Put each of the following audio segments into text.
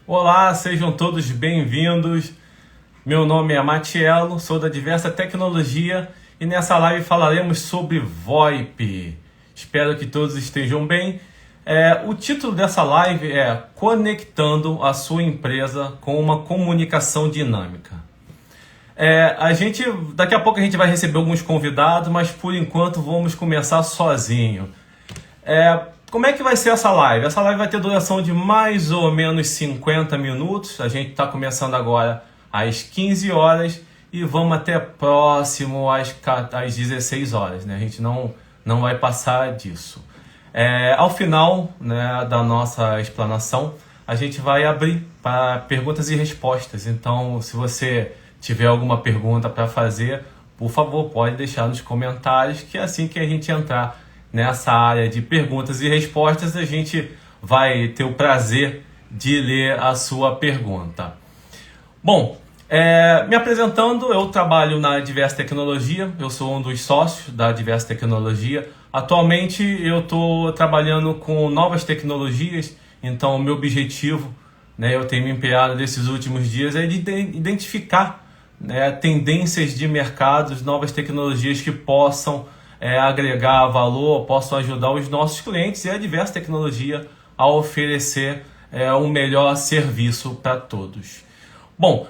Olá, sejam todos bem-vindos. Meu nome é Matielo, sou da Diversa Tecnologia e nessa live falaremos sobre VoIP. Espero que todos estejam bem. O título dessa live é Conectando a sua empresa com uma comunicação dinâmica. Daqui a pouco a gente vai receber alguns convidados, mas por enquanto vamos começar sozinho. Como é que vai ser essa live? Essa live vai ter duração de mais ou menos 50 minutos. A gente está começando agora às 15 horas e vamos até próximo às 16 horas. Né? A gente não vai passar disso. Ao final, né, da nossa explanação, a gente vai abrir para perguntas e respostas. Então, se você tiver alguma pergunta para fazer, por favor, pode deixar nos comentários, que assim que a gente entrar nessa área de perguntas e respostas, a gente vai ter o prazer de ler a sua pergunta. Bom, me apresentando, eu trabalho na Diversa Tecnologia, eu sou um dos sócios da Diversa Tecnologia. Atualmente eu estou trabalhando com novas tecnologias, então o meu objetivo, né, eu tenho me empenhado nesses últimos dias, é de identificar, né, tendências de mercados, novas tecnologias que possam agregar valor, possam ajudar os nossos clientes e a Diversa Tecnologia a oferecer um melhor serviço para todos. Bom,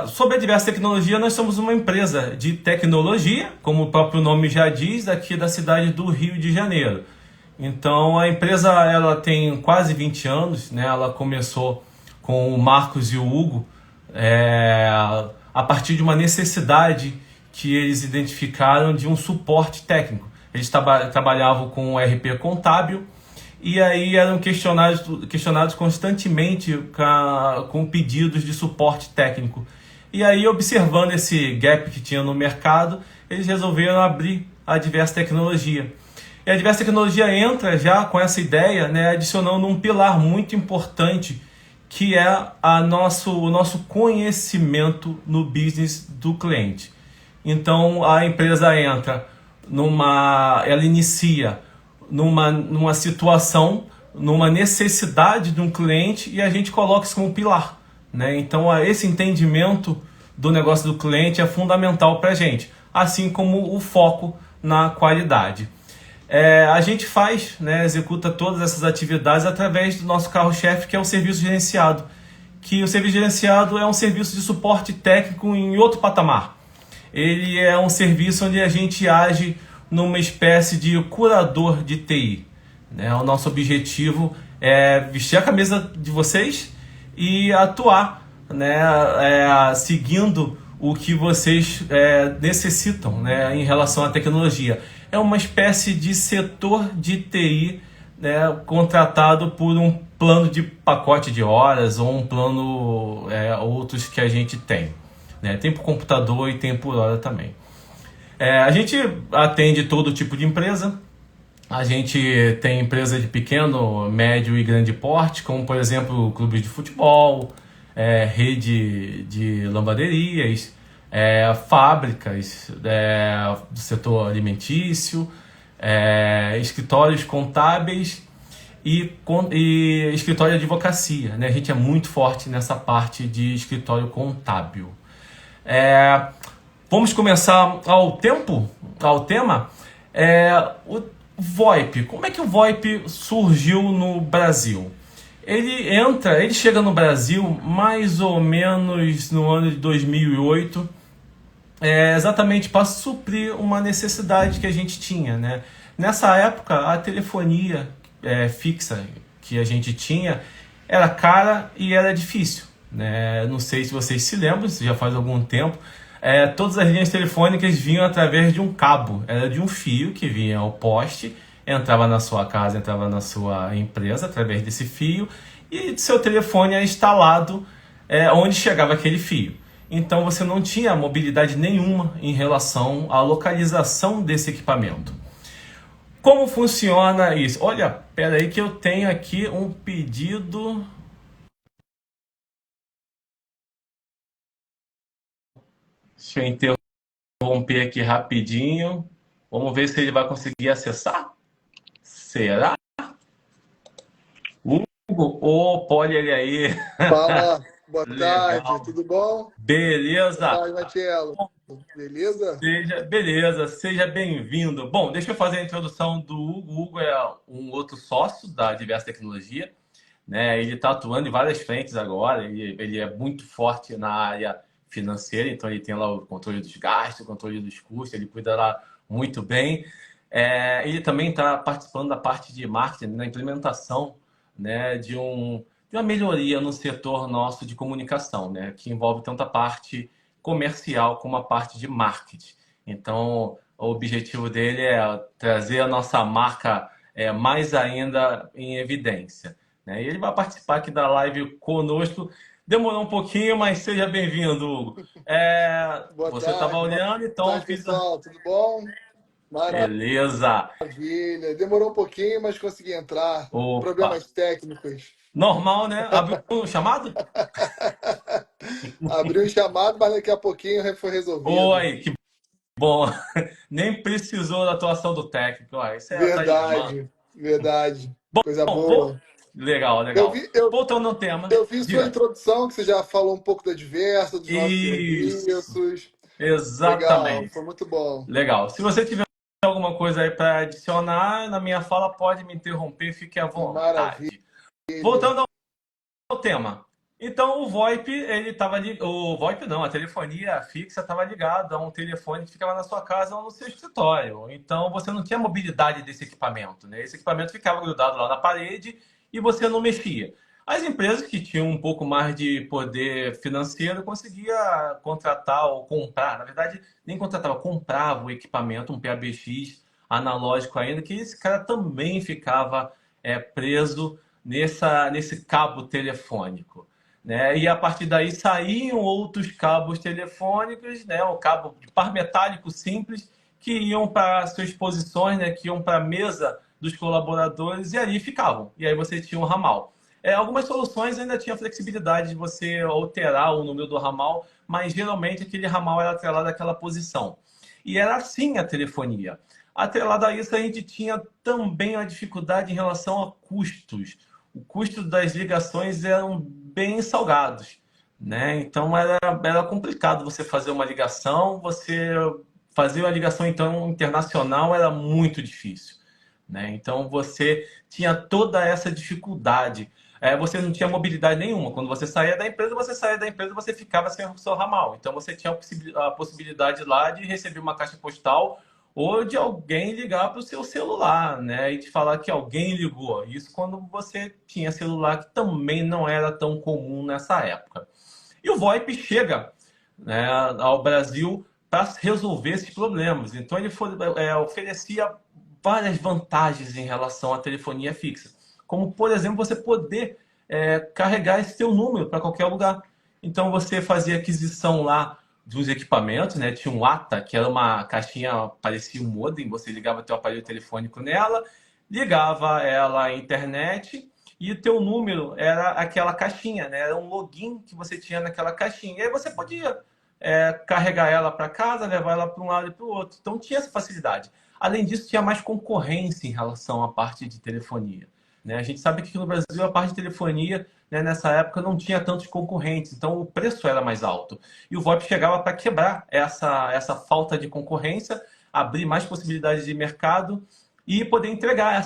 sobre a Diversa Tecnologia, nós somos uma empresa de tecnologia, como o próprio nome já diz, aqui da cidade do Rio de Janeiro. Então, a empresa ela tem quase 20 anos, né? Ela começou com o Marcos e o Hugo a partir de uma necessidade que eles identificaram de um suporte técnico. Eles trabalhavam com o RP contábil e aí eram questionados constantemente com pedidos de suporte técnico. E aí, observando esse gap que tinha no mercado, eles resolveram abrir a Diversa Tecnologia. E a Diversa Tecnologia entra já com essa ideia, né, adicionando um pilar muito importante, que é o nosso conhecimento no business do cliente. Então a empresa ela inicia numa situação, numa necessidade de um cliente e a gente coloca isso como pilar, né? Então esse entendimento do negócio do cliente é fundamental para a gente, assim como o foco na qualidade. A gente faz, né, executa todas essas atividades através do nosso carro-chefe, que é o serviço gerenciado. Que o serviço gerenciado é um serviço de suporte técnico em outro patamar. Ele é um serviço onde a gente age numa espécie de curador de TI. Né? O nosso objetivo é vestir a camisa de vocês e atuar, né, seguindo o que vocês necessitam, né, em relação à tecnologia. É uma espécie de setor de TI, né, contratado por um plano de pacote de horas ou um plano, outros que a gente tem. Né? Tem por computador e tem por hora também. A gente atende todo tipo de empresa. A gente tem empresa de pequeno, médio e grande porte, como por exemplo clubes de futebol, rede de lavanderias, fábricas do setor alimentício, escritórios contábeis e escritório de advocacia. Né? A gente é muito forte nessa parte de escritório contábil. Vamos começar ao tema. O VoIP. Como é que o VoIP surgiu no Brasil? Ele chega no Brasil mais ou menos no ano de 2008, exatamente para suprir uma necessidade que a gente tinha, né? Nessa época, a telefonia fixa que a gente tinha era cara e era difícil. Né? Não sei se vocês se lembram, isso já faz algum tempo. Todas as linhas telefônicas vinham através de um cabo, era de um fio que vinha ao poste, entrava na sua casa, entrava na sua empresa através desse fio e seu telefone é instalado onde chegava aquele fio. Então você não tinha mobilidade nenhuma em relação à localização desse equipamento. Como funciona isso? Olha, espera aí que eu tenho aqui um pedido. Deixa eu interromper aqui rapidinho. Vamos ver se ele vai conseguir acessar. Será? Ô, Poli, ele aí. Fala, boa tarde, Legal. tudo bom? Boa Beleza? tarde, Matielo. Beleza? Seja bem-vindo. Bom, deixa eu fazer a introdução do Hugo. O Hugo é um outro sócio da Diversa Tecnologia, né? Ele está atuando em várias frentes agora. Ele é muito forte na área financeira, então ele tem lá o controle dos gastos, o controle dos custos, ele cuida lá muito bem. Ele também está participando da parte de marketing, na implementação, né, de uma melhoria no setor nosso de comunicação, né, que envolve tanto a parte comercial como a parte de marketing. Então, o objetivo dele é trazer a nossa marca mais ainda em evidência, né? E ele vai participar aqui da live conosco. Demorou um pouquinho, mas seja bem-vindo, Hugo. Boa Você estava tarde, boa olhando, então eu tarde, fiz a... pessoal, tudo bom? Beleza. Maravilha. Demorou um pouquinho, mas consegui entrar. Opa. Problemas técnicos. Normal, né? Abriu um chamado? Abriu um chamado, mas daqui a pouquinho foi resolvido. Oi, que bom. Nem precisou da atuação do técnico. Isso é tá de mano. Verdade, verdade. Coisa Bom, vou... boa. Legal, Eu legal. vi, eu, Voltando ao tema, eu vi sua diga. introdução, que você já falou um pouco da Diversa, dos nossos Isso, serviços. Legal, exatamente. foi muito bom. Legal. Se você tiver alguma coisa aí para adicionar na minha fala, pode me interromper, fique à Maravilha. vontade. Voltando ao tema. Então o VoIP, ele estava o VoIP não, a telefonia fixa estava ligada a um telefone que ficava na sua casa ou no seu escritório. Então você não tinha mobilidade desse equipamento, né? Esse equipamento ficava grudado lá na parede e você não mexia. As empresas que tinham um pouco mais de poder financeiro conseguia contratar ou comprar, na verdade nem contratava, comprava o equipamento, um PABX analógico ainda, que esse cara também ficava preso nesse cabo telefônico, né? E a partir daí saíam outros cabos telefônicos, né? O cabo de par metálico simples que iam para suas posições, né? Que iam para a mesa dos colaboradores e ali ficavam. E aí você tinha um ramal. Algumas soluções ainda tinha flexibilidade de você alterar o número do ramal, mas geralmente aquele ramal era atrelado àquela posição. E era assim a telefonia. Atrelado a isso, a gente tinha também a dificuldade em relação a custos. O custo das ligações eram bem salgados, né? Então era complicado você fazer uma ligação, você fazer uma ligação então internacional era muito difícil, né? Então você tinha toda essa dificuldade. Você não tinha mobilidade nenhuma. Quando você saía da empresa, você ficava sem o seu ramal. Então você tinha a possibilidade lá de receber uma caixa postal ou de alguém ligar para o seu celular, né? E te falar que alguém ligou. Isso quando você tinha celular, que também não era tão comum nessa época. E o VoIP chega, né, ao Brasil para resolver esses problemas. Então ele oferecia várias vantagens em relação à telefonia fixa, como por exemplo você poder carregar esse seu número para qualquer lugar. Então você fazia aquisição lá dos equipamentos, né? Tinha um ATA, que era uma caixinha, parecia um modem, você ligava teu aparelho telefônico nela, ligava ela à internet e o teu número era aquela caixinha, né? Era um login que você tinha naquela caixinha. E aí você podia carregar ela para casa, levar ela para um lado e para o outro. Então tinha essa facilidade. Além disso, tinha mais concorrência em relação à parte de telefonia, né? A gente sabe que aqui no Brasil a parte de telefonia, né, nessa época não tinha tantos concorrentes, então o preço era mais alto. E o VoIP chegava para quebrar essa falta de concorrência, abrir mais possibilidades de mercado e poder entregar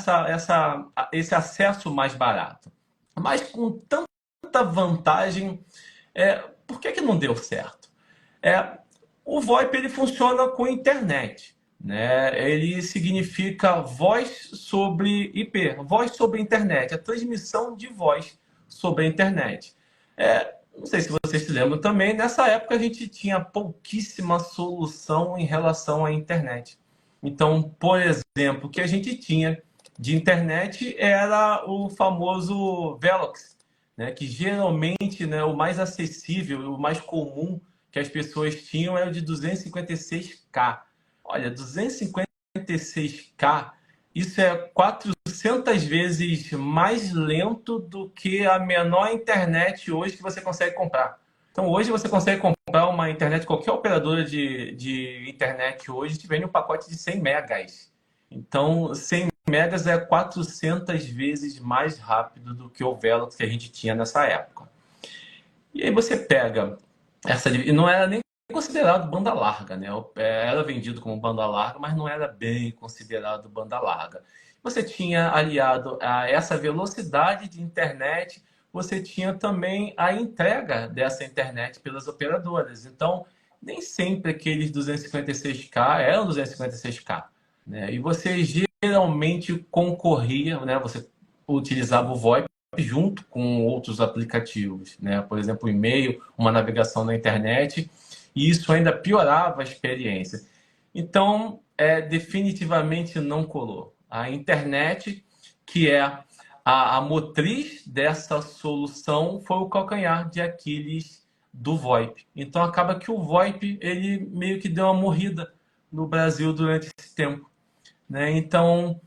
esse acesso mais barato. Mas com tanta vantagem, por que não deu certo? É, o VoIP ele funciona com internet, né? Ele significa voz sobre IP, voz sobre internet, a transmissão de voz sobre a internet. Não sei se vocês se lembram também, nessa época a gente tinha pouquíssima solução em relação à internet. Então, por exemplo, o que a gente tinha de internet era o famoso Velox, né? Que geralmente, né, o mais acessível, o mais comum que as pessoas tinham era o de 256K. Olha, 256K, isso é 400 vezes mais lento do que a menor internet hoje que você consegue comprar. Então, hoje você consegue comprar uma internet, qualquer operadora de internet hoje te vende um pacote de 100 megas. Então, 100 megas é 400 vezes mais rápido do que o Velox que a gente tinha nessa época. E aí você pega essa... E não era nem considerado banda larga, né? Era vendido como banda larga, mas não era bem considerado banda larga. Você tinha aliado a essa velocidade de internet, você tinha também a entrega dessa internet pelas operadoras. Então, nem sempre aqueles 256K eram 256K, né? E você geralmente concorria, né? Você utilizava o VoIP junto com outros aplicativos, né? Por exemplo, o e-mail, uma navegação na internet, e isso ainda piorava a experiência. Então, definitivamente não colou. A internet, que é a motriz dessa solução, foi o calcanhar de Aquiles do VoIP. Então, acaba que o VoIP ele meio que deu uma morrida no Brasil durante esse tempo, né? Então,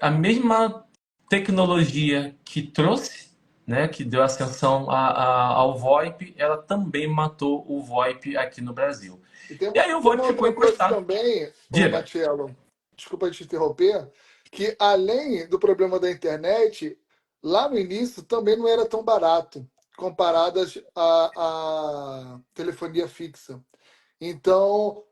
a mesma tecnologia que trouxe, né, que deu ascensão ao VoIP, ela também matou o VoIP aqui no Brasil. E aí o tem uma VoIP ficou outra coisa encostado. também, ô Diga. Matiello, desculpa te interromper, que além do problema da internet, lá no início também não era tão barato, comparadas à telefonia fixa. Então,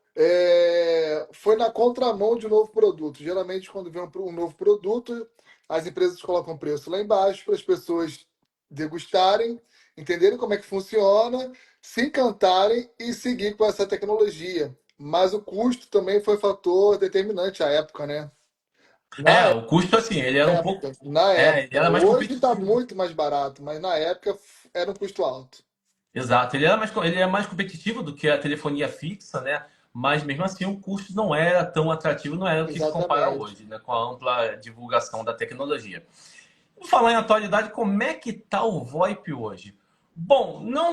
foi na contramão de um novo produto. Geralmente, quando vem um novo produto, as empresas colocam preço lá embaixo para as pessoas degustarem, entenderem como é que funciona, se encantarem e seguir com essa tecnologia. Mas o custo também foi fator determinante à época, né? Na O custo, assim, ele era um pouco. época, na Ele época. era mais Hoje está competitivo. muito mais barato, mas na época era um custo alto. Exato, ele é mais competitivo do que a telefonia fixa, né? Mas mesmo assim o custo não era tão atrativo, não era o que se compara Exatamente. hoje, né? Com a ampla divulgação da tecnologia. Vou falar em atualidade, como é que está o VoIP hoje? Bom, não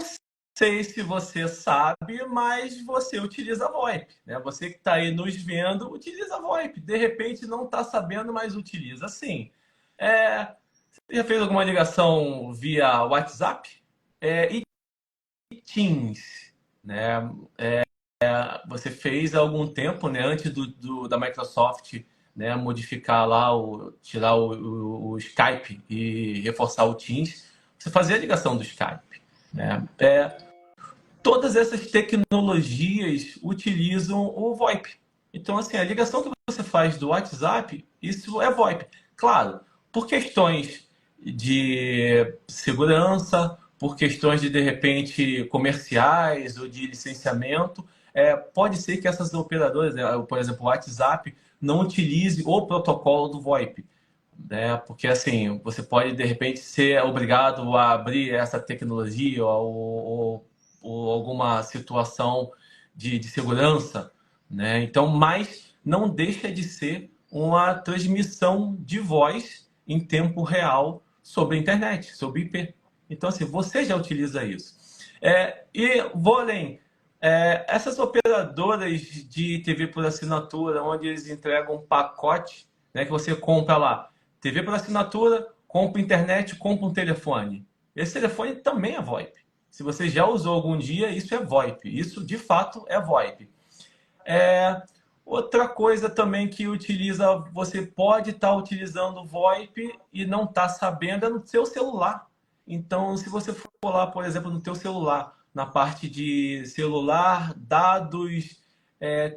sei se você sabe, mas você utiliza VoIP, né? Você que está aí nos vendo, utiliza VoIP. De repente não está sabendo, mas utiliza sim. Você já fez alguma ligação via WhatsApp? E Teams, né? Você fez há algum tempo, né? Antes da Microsoft, né? Modificar lá, tirar o Skype e reforçar o Teams. Você fazia a ligação do Skype, né? Todas essas tecnologias utilizam o VoIP. Então, assim, a ligação que você faz do WhatsApp, isso é VoIP. Claro, por questões de segurança, por questões de repente, comerciais ou de licenciamento, pode ser que essas operadoras, por exemplo, o WhatsApp, não utilize o protocolo do VoIP, né? Porque assim, você pode de repente ser obrigado a abrir essa tecnologia ou alguma situação de segurança, né? Então, mas não deixa de ser uma transmissão de voz em tempo real sobre a internet, sobre IP. Então, assim, você já utiliza isso. E vou além. Essas operadoras de TV por assinatura, onde eles entregam um pacote, né, que você compra lá, TV por assinatura, compra internet, compra um telefone. Esse telefone também é VoIP. Se você já usou algum dia, isso é VoIP. Isso, de fato, é VoIP. Outra coisa também que utiliza, você pode estar utilizando VoIP e não está sabendo, é no seu celular. Então, se você for lá, por exemplo, no teu celular, na parte de celular, dados,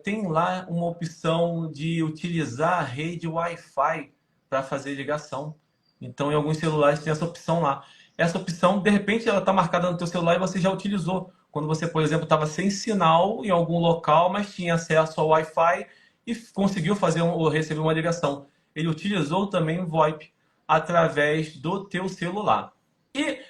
tem lá uma opção de utilizar a rede Wi-Fi para fazer ligação. Então, em alguns celulares tem essa opção lá. Essa opção, de repente, ela está marcada no teu celular e você já utilizou. Quando você, por exemplo, estava sem sinal em algum local, mas tinha acesso ao Wi-Fi e conseguiu fazer ou receber uma ligação. Ele utilizou também o VoIP através do teu celular. E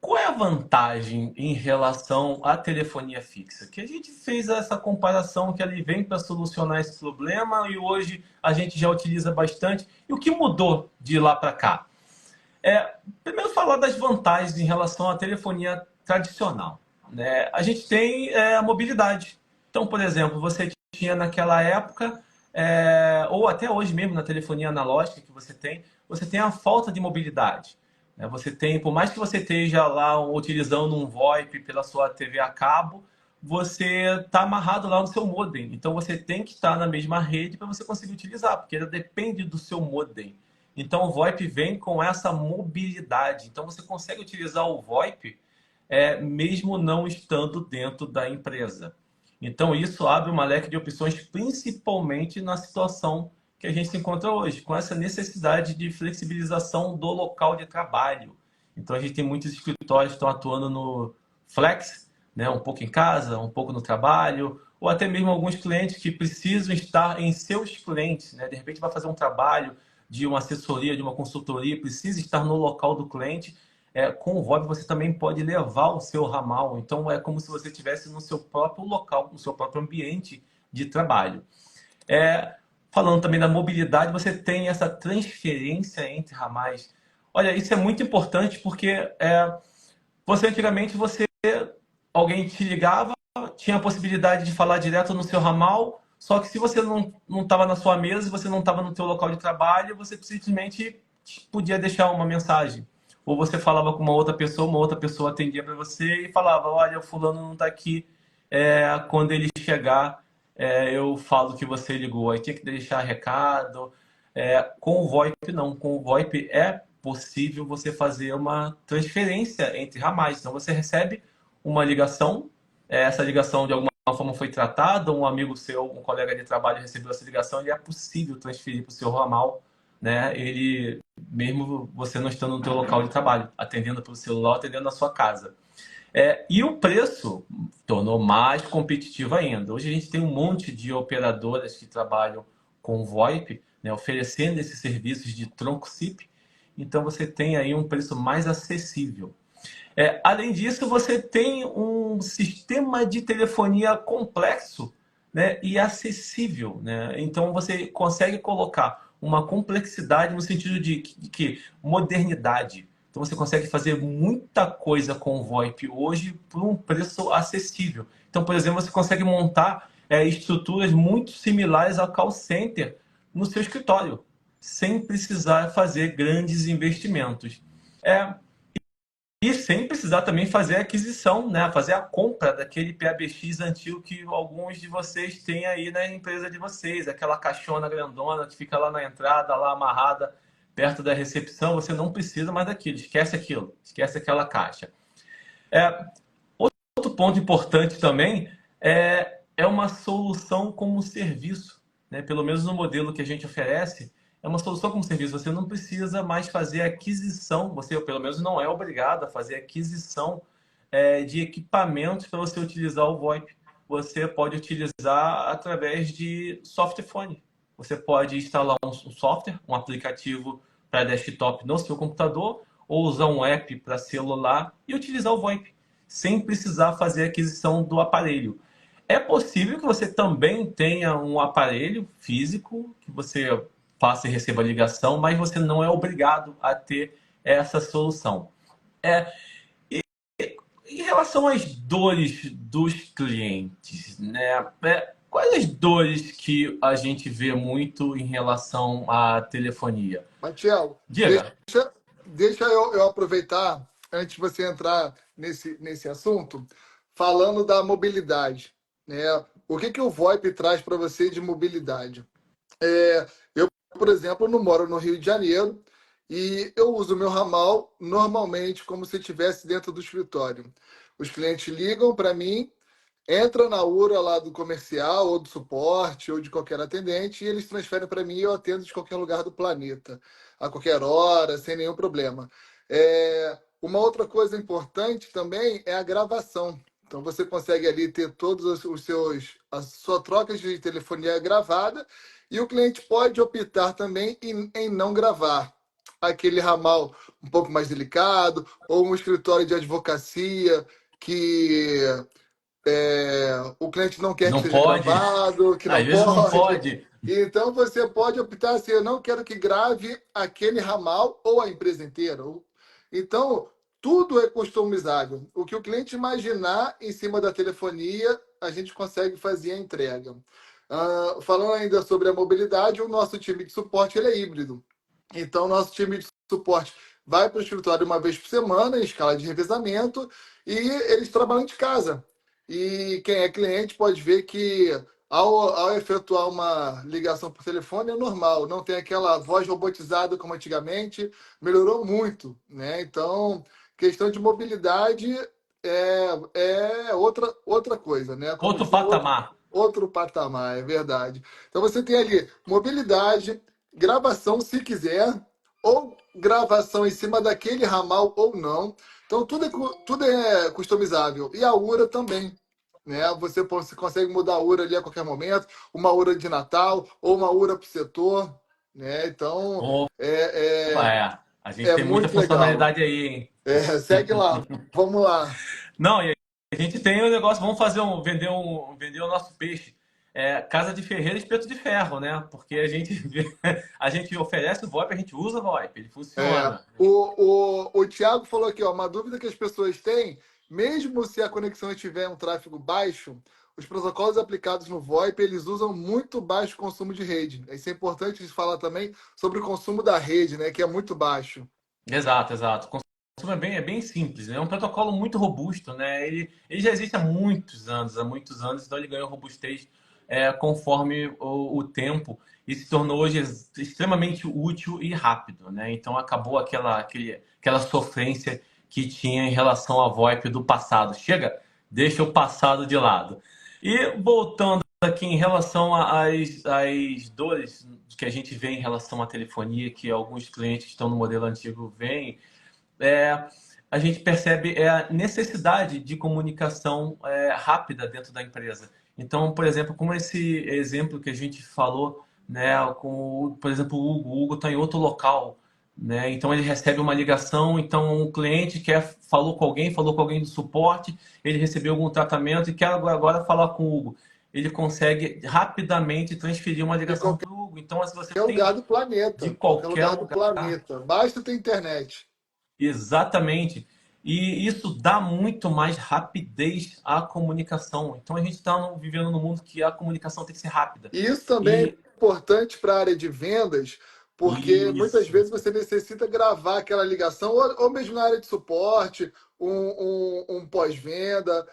qual é a vantagem em relação à telefonia fixa? Que a gente fez essa comparação que ele vem para solucionar esse problema e hoje a gente já utiliza bastante. E o que mudou de lá para cá? Primeiro falar das vantagens em relação à telefonia tradicional, né? A gente tem a mobilidade. Então, por exemplo, você tinha naquela época, ou até hoje mesmo na telefonia analógica que você tem a falta de mobilidade, né? Você tem, por mais que você esteja lá utilizando um VoIP pela sua TV a cabo, você está amarrado lá no seu modem. Então você tem que estar na mesma rede para você conseguir utilizar, porque ela depende do seu modem. Então o VoIP vem com essa mobilidade. Então você consegue utilizar o VoIP mesmo não estando dentro da empresa. Então isso abre uma leque de opções, principalmente na situação que a gente se encontra hoje, com essa necessidade de flexibilização do local de trabalho. Então a gente tem muitos escritórios que estão atuando no flex, né, um pouco em casa, um pouco no trabalho, ou até mesmo alguns clientes que precisam estar em seus clientes, né? De repente vai fazer um trabalho de uma assessoria, de uma consultoria, precisa estar no local do cliente. Com o VoIP você também pode levar o seu ramal, então é como se você estivesse no seu próprio local, no seu próprio ambiente de trabalho. É, Falando também da mobilidade, você tem essa transferência entre ramais. Olha, isso é muito importante porque você antigamente alguém te ligava, tinha a possibilidade de falar direto no seu ramal, só que se você não estava na sua mesa, você não estava no seu local de trabalho, você simplesmente podia deixar uma mensagem. Ou você falava com uma outra pessoa atendia para você e falava, olha, o fulano não está aqui, quando ele chegar, eu falo que você ligou. Aí tinha que deixar recado. Com o VoIP não, com o VoIP é possível você fazer uma transferência entre ramais. Então você recebe uma ligação, essa ligação de alguma forma foi tratada, um amigo seu, um colega de trabalho recebeu essa ligação e é possível transferir para o seu ramal, né? Ele, mesmo você não estando no seu local de trabalho, atendendo pelo celular, atendendo na sua casa. E o preço tornou mais competitivo ainda. Hoje a gente tem um monte de operadoras que trabalham com VoIP, né, oferecendo esses serviços de tronco SIP. Então você tem aí um preço mais acessível. Além disso, você tem um sistema de telefonia complexo, né, e acessível, né? Então você consegue colocar uma complexidade no sentido de que modernidade. Então você consegue fazer muita coisa com o VoIP hoje por um preço acessível. Então, por exemplo, você consegue montar estruturas muito similares ao call center no seu escritório, sem precisar fazer grandes investimentos. É, e sem precisar também fazer a aquisição, né? Fazer a compra daquele PABX antigo que alguns de vocês têm aí na empresa de vocês, aquela caixona grandona que fica lá na entrada, lá amarrada, perto da recepção. Você não precisa mais daquilo, esquece aquilo, esquece aquela caixa. É, Outro ponto importante também é uma solução como serviço, né? Pelo menos no modelo que a gente oferece, é uma solução como serviço. Você não precisa mais fazer aquisição, você pelo menos não é obrigado a fazer aquisição de equipamentos para você utilizar o VoIP. Você pode utilizar através de softphone. Você pode instalar um software, um aplicativo para desktop no seu computador, ou usar um app para celular e utilizar o VoIP sem precisar fazer aquisição do aparelho. É possível que você também tenha um aparelho físico que você faça e receba ligação, mas você não é obrigado a ter essa solução. É, Em relação às dores dos clientes, né? Quais as dores que a gente vê muito em relação à telefonia? Matiel, Diga. deixa eu aproveitar, antes de você entrar nesse assunto, falando da mobilidade, né? O que o VoIP traz para você de mobilidade? Eu, por exemplo, não moro no Rio de Janeiro e eu uso meu ramal normalmente como se estivesse dentro do escritório. Os clientes ligam para mim, entra na URA lá do comercial, ou do suporte, ou de qualquer atendente, e eles transferem para mim e eu atendo de qualquer lugar do planeta, a qualquer hora, sem nenhum problema. Uma outra coisa importante também é a gravação. Então você consegue ali ter todos a sua troca de telefonia gravada e o cliente pode optar também em não gravar aquele ramal um pouco mais delicado ou um escritório de advocacia que o cliente não quer que Não seja pode? gravado, que Às não vezes não pode. pode. Então você pode optar assim, eu não quero que grave aquele ramal ou a empresa inteira. Então, tudo é customizável. O que o cliente imaginar em cima da telefonia, a gente consegue fazer a entrega. Falando ainda sobre a mobilidade, o nosso time de suporte ele é híbrido. Então, nosso time de suporte vai para o escritório uma vez por semana, em escala de revezamento, e eles trabalham de casa. E quem é cliente pode ver que ao efetuar uma ligação por telefone é normal, não tem aquela voz robotizada como antigamente, melhorou muito, né? Então, questão de mobilidade é outra coisa, né? Como Outro dizer, patamar. outro patamar, é verdade. Então você tem ali mobilidade, gravação se quiser, ou gravação em cima daquele ramal ou não. Então tudo é customizável. E a URA também. Né? Você consegue mudar a URA ali a qualquer momento, uma URA de Natal ou uma URA para o setor. Né? Então Opa, é, é, é. A gente é tem muita muito legal. funcionalidade aí, hein? Segue lá, vamos lá. Não, e a gente tem o negócio, vamos fazer vender o nosso peixe. É, casa de ferreiro, espeto de ferro, né? Porque a gente a gente oferece o VoIP, a gente usa o VoIP, ele funciona. O Thiago falou aqui, ó, uma dúvida que as pessoas têm, mesmo se a conexão estiver um tráfego baixo, os protocolos aplicados no VoIP, eles usam muito baixo consumo de rede. Isso é importante falar também sobre o consumo da rede, né, que é muito baixo. Exato, exato. O consumo é bem simples, né? É um protocolo muito robusto, né? Ele já existe há muitos anos, então ele ganhou robustez conforme o tempo e se tornou hoje extremamente útil e rápido, né? Então acabou aquela sofrência que tinha em relação à VoIP do passado. Chega, deixa o passado de lado. E voltando aqui em relação às dores que a gente vê em relação à telefonia, que alguns clientes que estão no modelo antigo veem, é, a gente percebe a necessidade de comunicação rápida dentro da empresa. Então, por exemplo, como esse exemplo que a gente falou, né, por exemplo, o Hugo está em outro local, né, então ele recebe uma ligação, então o cliente falou com alguém do suporte, ele recebeu algum tratamento e quer agora falar com o Hugo. Ele consegue rapidamente transferir uma De ligação qualquer para o Hugo. Então, se você lugar tem do de planeta, qualquer qualquer lugar do lugar. planeta. Basta ter internet. Exatamente. E isso dá muito mais rapidez à comunicação. Então a gente está vivendo num mundo que a comunicação tem que ser rápida. E isso também é E importante para a área de vendas, porque muitas isso, vezes você necessita gravar aquela ligação, ou mesmo na área de suporte, um pós-venda,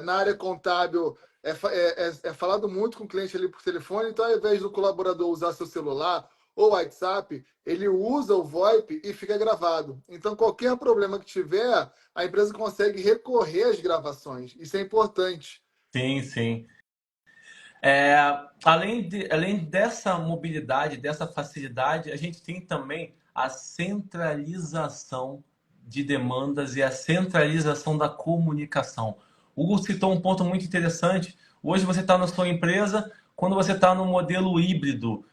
na área contábil. É falado muito com o cliente ali por telefone, então ao invés do colaborador usar seu celular ou WhatsApp, ele usa o VoIP e fica gravado. Então, qualquer problema que tiver, a empresa consegue recorrer às gravações. Isso é importante. sim, sim. É, além dessa mobilidade, dessa facilidade, a gente tem também a centralização de demandas e a centralização da comunicação. O Hugo citou um ponto muito interessante. Hoje você está na sua empresa, quando você está no modelo híbrido,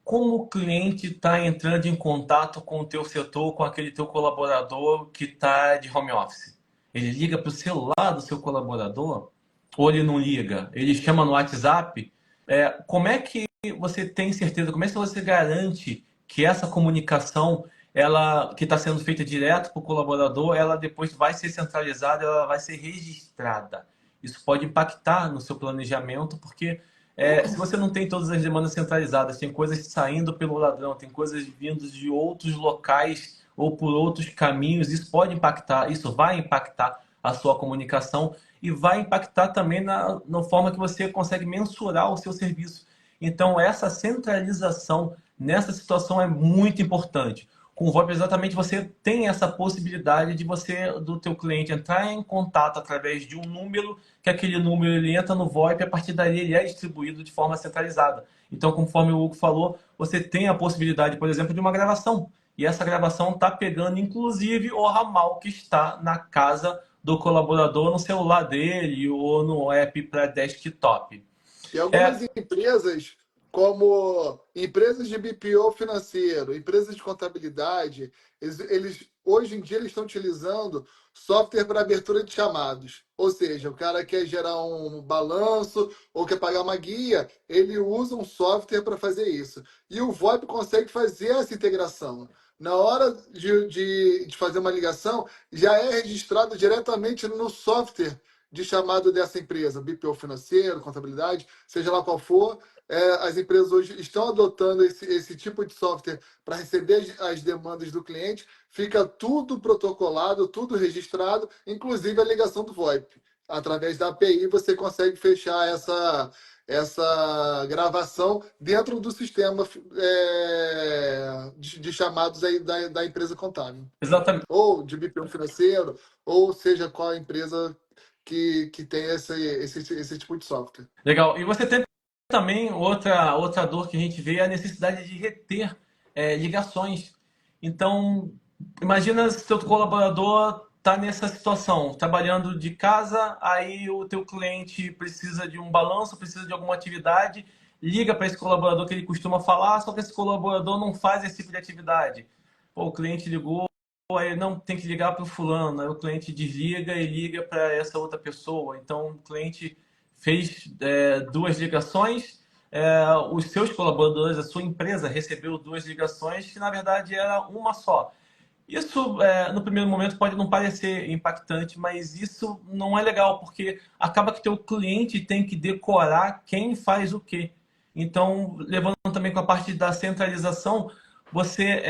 como o cliente está entrando em contato com o teu setor, com aquele teu colaborador que está de home office? Ele liga para o celular do seu colaborador? Ou ele não liga, ele chama no WhatsApp, como é que você tem certeza, como é que você garante que essa comunicação, ela que está sendo feita direto para o colaborador, ela depois vai ser centralizada, ela vai ser registrada? Isso pode impactar no seu planejamento, porque se você não tem todas as demandas centralizadas, tem coisas saindo pelo ladrão, tem coisas vindo de outros locais ou por outros caminhos, isso pode impactar, isso vai impactar a sua comunicação e vai impactar também na forma que você consegue mensurar o seu serviço. Então, essa centralização nessa situação é muito importante. Com o VoIP, exatamente, você tem essa possibilidade de do teu cliente entrar em contato através de um número, que aquele número ele entra no VoIP e a partir daí ele é distribuído de forma centralizada. Então, conforme o Hugo falou, você tem a possibilidade, por exemplo, de uma gravação. E essa gravação está pegando, inclusive, o ramal que está na casa do colaborador no celular dele ou no app para desktop. E algumas É, empresas, como empresas de BPO financeiro, empresas de contabilidade, hoje em dia eles estão utilizando software para abertura de chamados. Ou seja, o cara quer gerar um balanço ou quer pagar uma guia, ele usa um software para fazer isso. E o VoIP consegue fazer essa integração. Na hora de fazer uma ligação, já é registrado diretamente no software de chamado dessa empresa, BPO financeiro, contabilidade, seja lá qual for. As empresas hoje estão adotando esse tipo de software para receber as demandas do cliente. Fica tudo protocolado, tudo registrado, inclusive a ligação do VoIP. através da API, você consegue fechar essa gravação dentro do sistema de chamados aí da empresa contábil. Exatamente. Ou de BPM financeiro, ou seja, qual a empresa que tem esse tipo de software. Legal. E você tem também outra dor que a gente vê é a necessidade de reter ligações. Então, imagina se teu colaborador está nessa situação, trabalhando de casa, aí o teu cliente precisa de um balanço, precisa de alguma atividade, liga para esse colaborador que ele costuma falar, só que esse colaborador não faz esse tipo de atividade. Pô, o cliente ligou, aí não tem que ligar para o fulano, aí o cliente desliga e liga para essa outra pessoa. Então, o cliente fez duas ligações, os seus colaboradores, a sua empresa recebeu duas ligações que na verdade era uma só. Isso, no primeiro momento, pode não parecer impactante, mas isso não é legal, porque acaba que teu cliente tem que decorar quem faz o quê. Então, levando também com a parte da centralização, você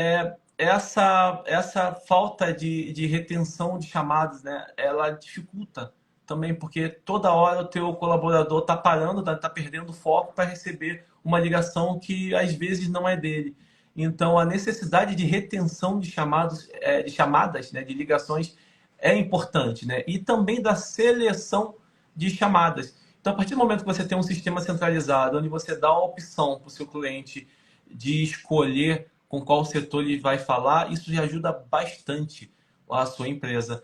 essa falta de retenção de chamadas, né, ela dificulta também, porque toda hora o teu colaborador está parando, está perdendo foco para receber uma ligação que às vezes não é dele. Então, a necessidade de retenção de chamados, de chamadas, né, de ligações é importante, né? E também da seleção de chamadas. Então, a partir do momento que você tem um sistema centralizado, onde você dá a opção para o seu cliente de escolher com qual setor ele vai falar, isso já ajuda bastante a sua empresa.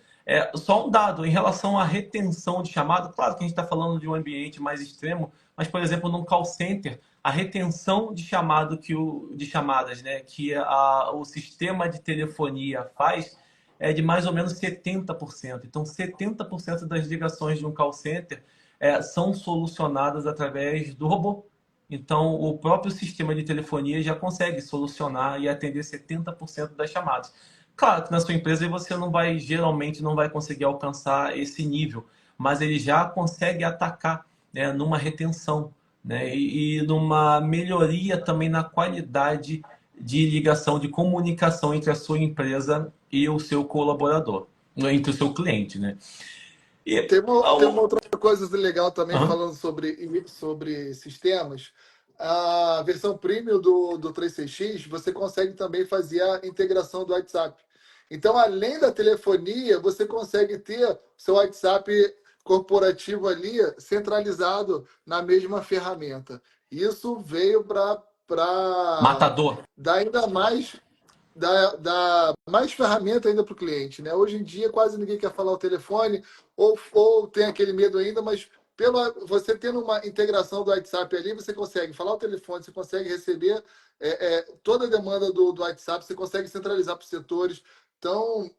Só um dado em relação à retenção de chamada, claro que a gente está falando de um ambiente mais extremo, mas, por exemplo, num call center, a retenção de chamado de chamadas, né, que o sistema de telefonia faz é de mais ou menos 70%. Então, 70% das ligações de um call center são solucionadas através do robô. Então, o próprio sistema de telefonia já consegue solucionar e atender 70% das chamadas. Claro que na sua empresa você geralmente não vai conseguir alcançar esse nível, mas ele já consegue atacar, né, numa retenção, né, e numa melhoria também na qualidade de ligação, de comunicação entre a sua empresa e o seu colaborador, entre o seu cliente, né? E, Tem uma outra coisa legal também, Aham. falando sobre sistemas. A versão premium do 36X, você consegue também fazer a integração do WhatsApp. Então, além da telefonia, você consegue ter seu WhatsApp corporativo ali centralizado na mesma ferramenta. Isso veio para Matador. dar ainda mais dá mais ferramenta ainda para o cliente, né? Hoje em dia quase ninguém quer falar o telefone ou tem aquele medo ainda, mas você tendo uma integração do WhatsApp ali, você consegue falar o telefone, você consegue receber toda a demanda do WhatsApp, você consegue centralizar para os setores. Então,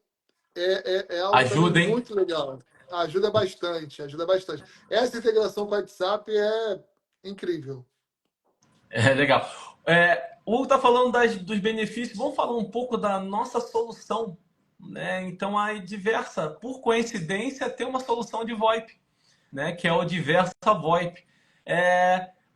é algo também Ajudem. muito legal. Ajuda bastante, ajuda bastante. Essa integração com o WhatsApp é incrível. É legal. O Hugo está falando dos benefícios, vamos falar um pouco da nossa solução, né? Então, a Diversa, por coincidência, tem uma solução de VoIP, né? Que é o Diversa VoIP.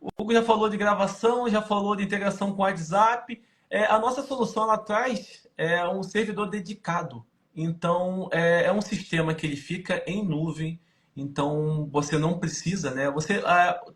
O Hugo já falou de gravação, já falou de integração com o WhatsApp. A nossa solução ela traz um servidor dedicado. Então, um sistema que ele fica em nuvem. Então, você não precisa, né? Você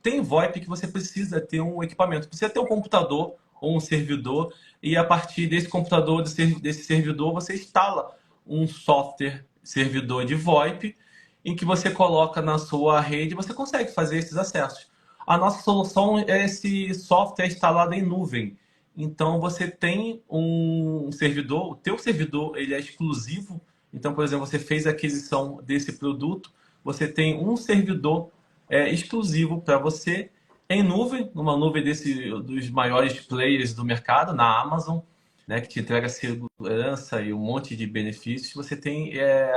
tem VoIP que você precisa ter um equipamento. Precisa ter um computador ou um servidor. E a partir desse computador, desse servidor, você instala um software servidor de VoIP em que você coloca na sua rede e você consegue fazer esses acessos. A nossa solução é esse software instalado em nuvem. Então você tem um servidor, o teu servidor ele é exclusivo. Então, por exemplo, você fez a aquisição desse produto, você tem um servidor exclusivo para você em nuvem, numa nuvem dos maiores players do mercado, na Amazon, né, que te entrega segurança e um monte de benefícios. Você tem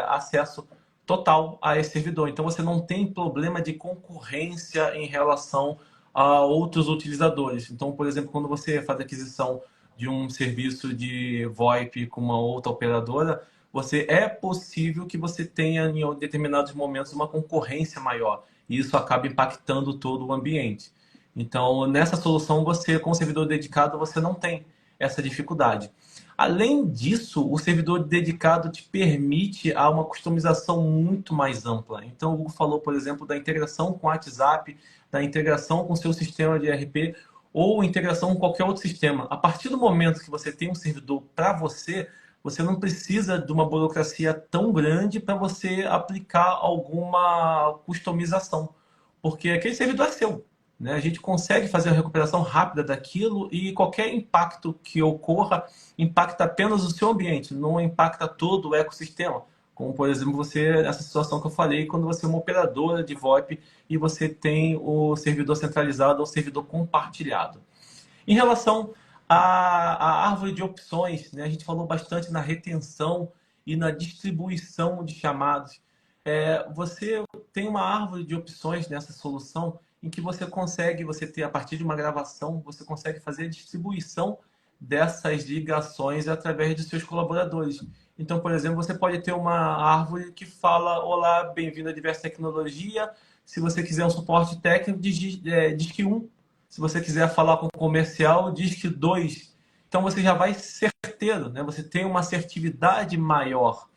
acesso total a esse servidor. Então você não tem problema de concorrência em relação a outros utilizadores. Então, por exemplo, quando você faz aquisição de um serviço de VoIP com uma outra operadora, é possível que você tenha em determinados momentos uma concorrência maior. E isso acaba impactando todo o ambiente. Então, nessa solução, você, com o servidor dedicado, você não tem essa dificuldade. Além disso, o servidor dedicado te permite a uma customização muito mais ampla. Então, o Hugo falou, por exemplo, da integração com o WhatsApp, da integração com o seu sistema de ERP ou integração com qualquer outro sistema. A partir do momento que você tem um servidor para você, você não precisa de uma burocracia tão grande para você aplicar alguma customização, porque aquele servidor é seu. Né? A gente consegue fazer a recuperação rápida daquilo e qualquer impacto que ocorra impacta apenas o seu ambiente, não impacta todo o ecossistema. Como, por exemplo, você, essa situação que eu falei, quando você é uma operadora de VoIP e você tem o servidor centralizado ou servidor compartilhado. Em relação à árvore de opções, né, a gente falou bastante na retenção e na distribuição de chamados. Você tem uma árvore de opções nessa solução em que você ter, a partir de uma gravação, você consegue fazer a distribuição dessas ligações através de seus colaboradores. Então, por exemplo, você pode ter uma árvore que fala: olá, bem-vindo a Diversa Tecnologia. Se você quiser um suporte técnico, diz que 1. Se você quiser falar com o comercial, diz que 2. Então, você já vai certeiro, né? Você tem uma assertividade maior.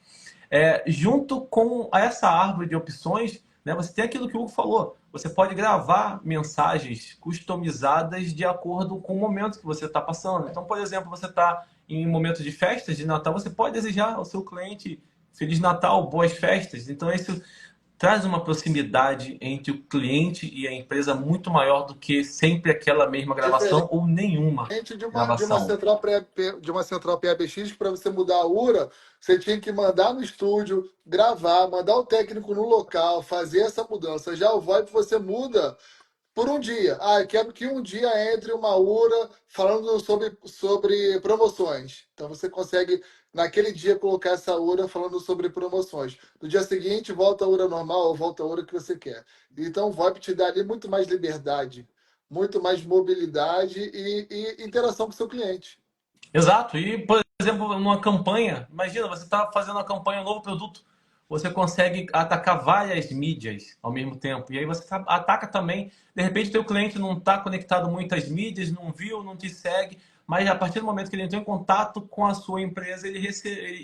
Junto com essa árvore de opções, né, você tem aquilo que o Hugo falou. Você pode gravar mensagens customizadas de acordo com o momento que você está passando. Então, por exemplo, você está em um momento de festas de Natal, você pode desejar ao seu cliente Feliz Natal, boas festas. Então, isso traz uma proximidade entre o cliente e a empresa muito maior do que sempre aquela mesma gravação ou nenhuma gravação. De uma central PABX, para você mudar a URA, você tinha que mandar no estúdio, gravar, mandar o técnico no local, fazer essa mudança. Já o VoIP você muda por um dia. Eu quero que um dia entre uma URA falando sobre promoções. Então você consegue, naquele dia, colocar essa URA falando sobre promoções. No dia seguinte, volta a URA normal ou volta a URA que você quer. Então o VoIP te dá ali muito mais liberdade, muito mais mobilidade e interação com o seu cliente. Exato. E, por exemplo, numa campanha, imagina, você está fazendo uma campanha, um novo produto, você consegue atacar várias mídias ao mesmo tempo. E aí você ataca também, de repente, teu cliente não está conectado muito às mídias, não viu, não te segue, mas a partir do momento que ele entrou em contato com a sua empresa, ele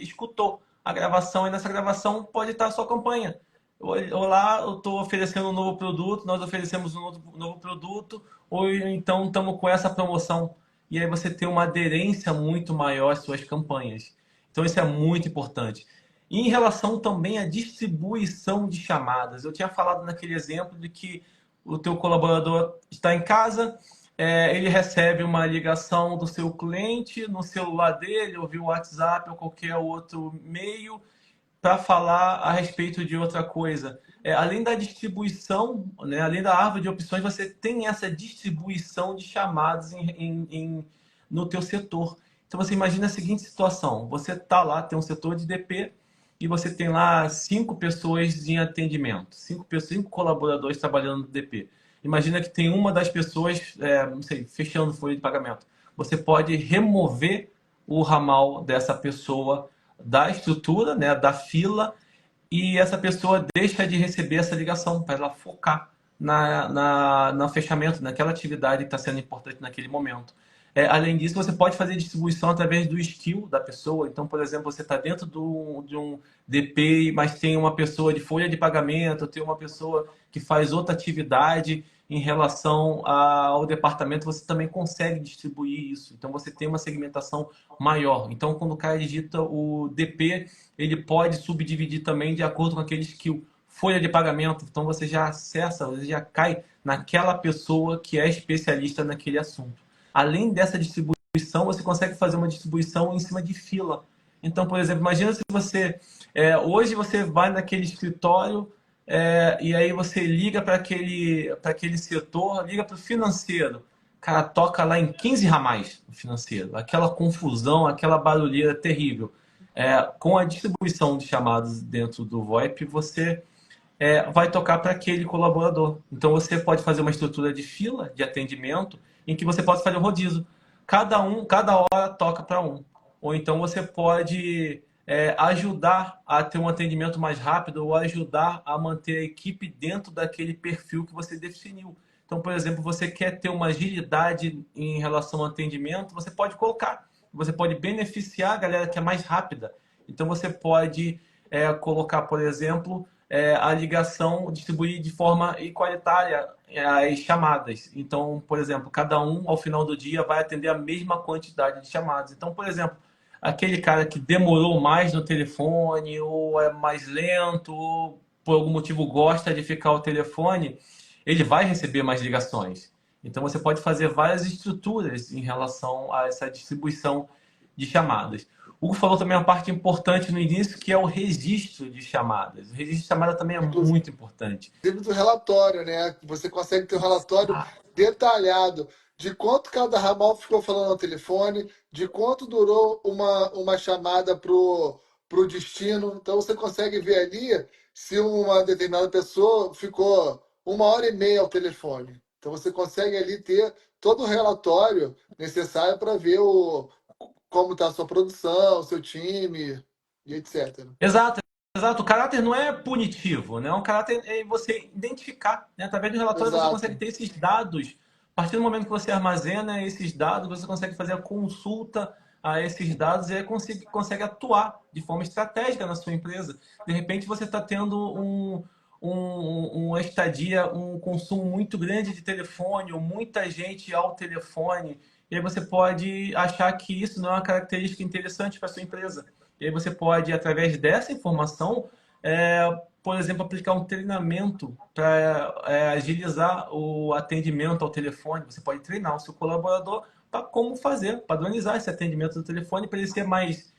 escutou a gravação, e nessa gravação pode estar a sua campanha. Olá, eu estou oferecendo um novo produto, nós oferecemos um novo produto, ou então estamos com essa promoção. E aí você tem uma aderência muito maior às suas campanhas. Então isso é muito importante. E em relação também à distribuição de chamadas, eu tinha falado naquele exemplo de que o teu colaborador está em casa, ele recebe uma ligação do seu cliente no celular dele, ou via WhatsApp ou qualquer outro meio, para falar a respeito de outra coisa. Além da distribuição, né, além da árvore de opções, você tem essa distribuição de chamadas no teu setor. Então você imagina a seguinte situação: você está lá, tem um setor de DP e você tem lá 5 pessoas em atendimento, 5 colaboradores trabalhando no DP. Imagina que tem uma das pessoas, não sei, fechando folha de pagamento. Você pode remover o ramal dessa pessoa da estrutura, né, da fila, e essa pessoa deixa de receber essa ligação para ela focar no fechamento, naquela atividade que está sendo importante naquele momento. Além disso, você pode fazer distribuição através do skill da pessoa. Então, por exemplo, você está dentro de um DP, mas tem uma pessoa de folha de pagamento, tem uma pessoa que faz outra atividade em relação ao departamento, você também consegue distribuir isso. Então, você tem uma segmentação maior. Então, quando o cara digita o DP, ele pode subdividir também de acordo com aquele skill. Folha de pagamento, então você já acessa, você já cai naquela pessoa que é especialista naquele assunto. Além dessa distribuição, você consegue fazer uma distribuição em cima de fila. Então, por exemplo, imagina se você... hoje você vai naquele escritório e aí você liga para aquele setor, liga para o financeiro. Cara, toca lá em 15 ramais no financeiro. Aquela confusão, aquela barulheira terrível. Com a distribuição de chamados dentro do VoIP, você vai tocar para aquele colaborador. Então você pode fazer uma estrutura de fila de atendimento em que você pode fazer o rodízio. Cada hora toca para um. Ou então você pode ajudar a ter um atendimento mais rápido ou ajudar a manter a equipe dentro daquele perfil que você definiu. Então, por exemplo, você quer ter uma agilidade em relação ao atendimento, você pode colocar você pode beneficiar a galera que é mais rápida. Então você pode colocar, por exemplo, a ligação, distribuir de forma igualitária as chamadas. Então, por exemplo, cada um ao final do dia vai atender a mesma quantidade de chamadas. Então, por exemplo, aquele cara que demorou mais no telefone, ou é mais lento, ou por algum motivo gosta de ficar ao telefone, ele vai receber mais ligações. Então você pode fazer várias estruturas em relação a essa distribuição de chamadas. O Hugo falou também uma parte importante no início, que é o registro de chamadas. O registro de chamada também é Inclusive muito importante. do relatório, né? Você consegue ter um relatório detalhado de quanto cada ramal ficou falando ao telefone, de quanto durou uma chamada pro destino. Então você consegue ver ali se uma determinada pessoa ficou 1 hora e meia ao telefone. Então você consegue ali ter todo o relatório necessário para ver como está a sua produção, o seu time e etc. Exato, exato. O caráter não é punitivo, né? O caráter é você identificar, né? Através do relatório você consegue Exato. ter esses dados. A partir do momento que você armazena esses dados, você consegue fazer a consulta a esses dados e aí consegue atuar de forma estratégica na sua empresa. De repente você está tendo uma estadia, um consumo muito grande de telefone, ou muita gente ao telefone, e aí você pode achar que isso não é uma característica interessante para a sua empresa. E aí você pode, através dessa informação, por exemplo, aplicar um treinamento para agilizar o atendimento ao telefone. Você pode treinar o seu colaborador para como fazer, padronizar esse atendimento do telefone para ele ser mais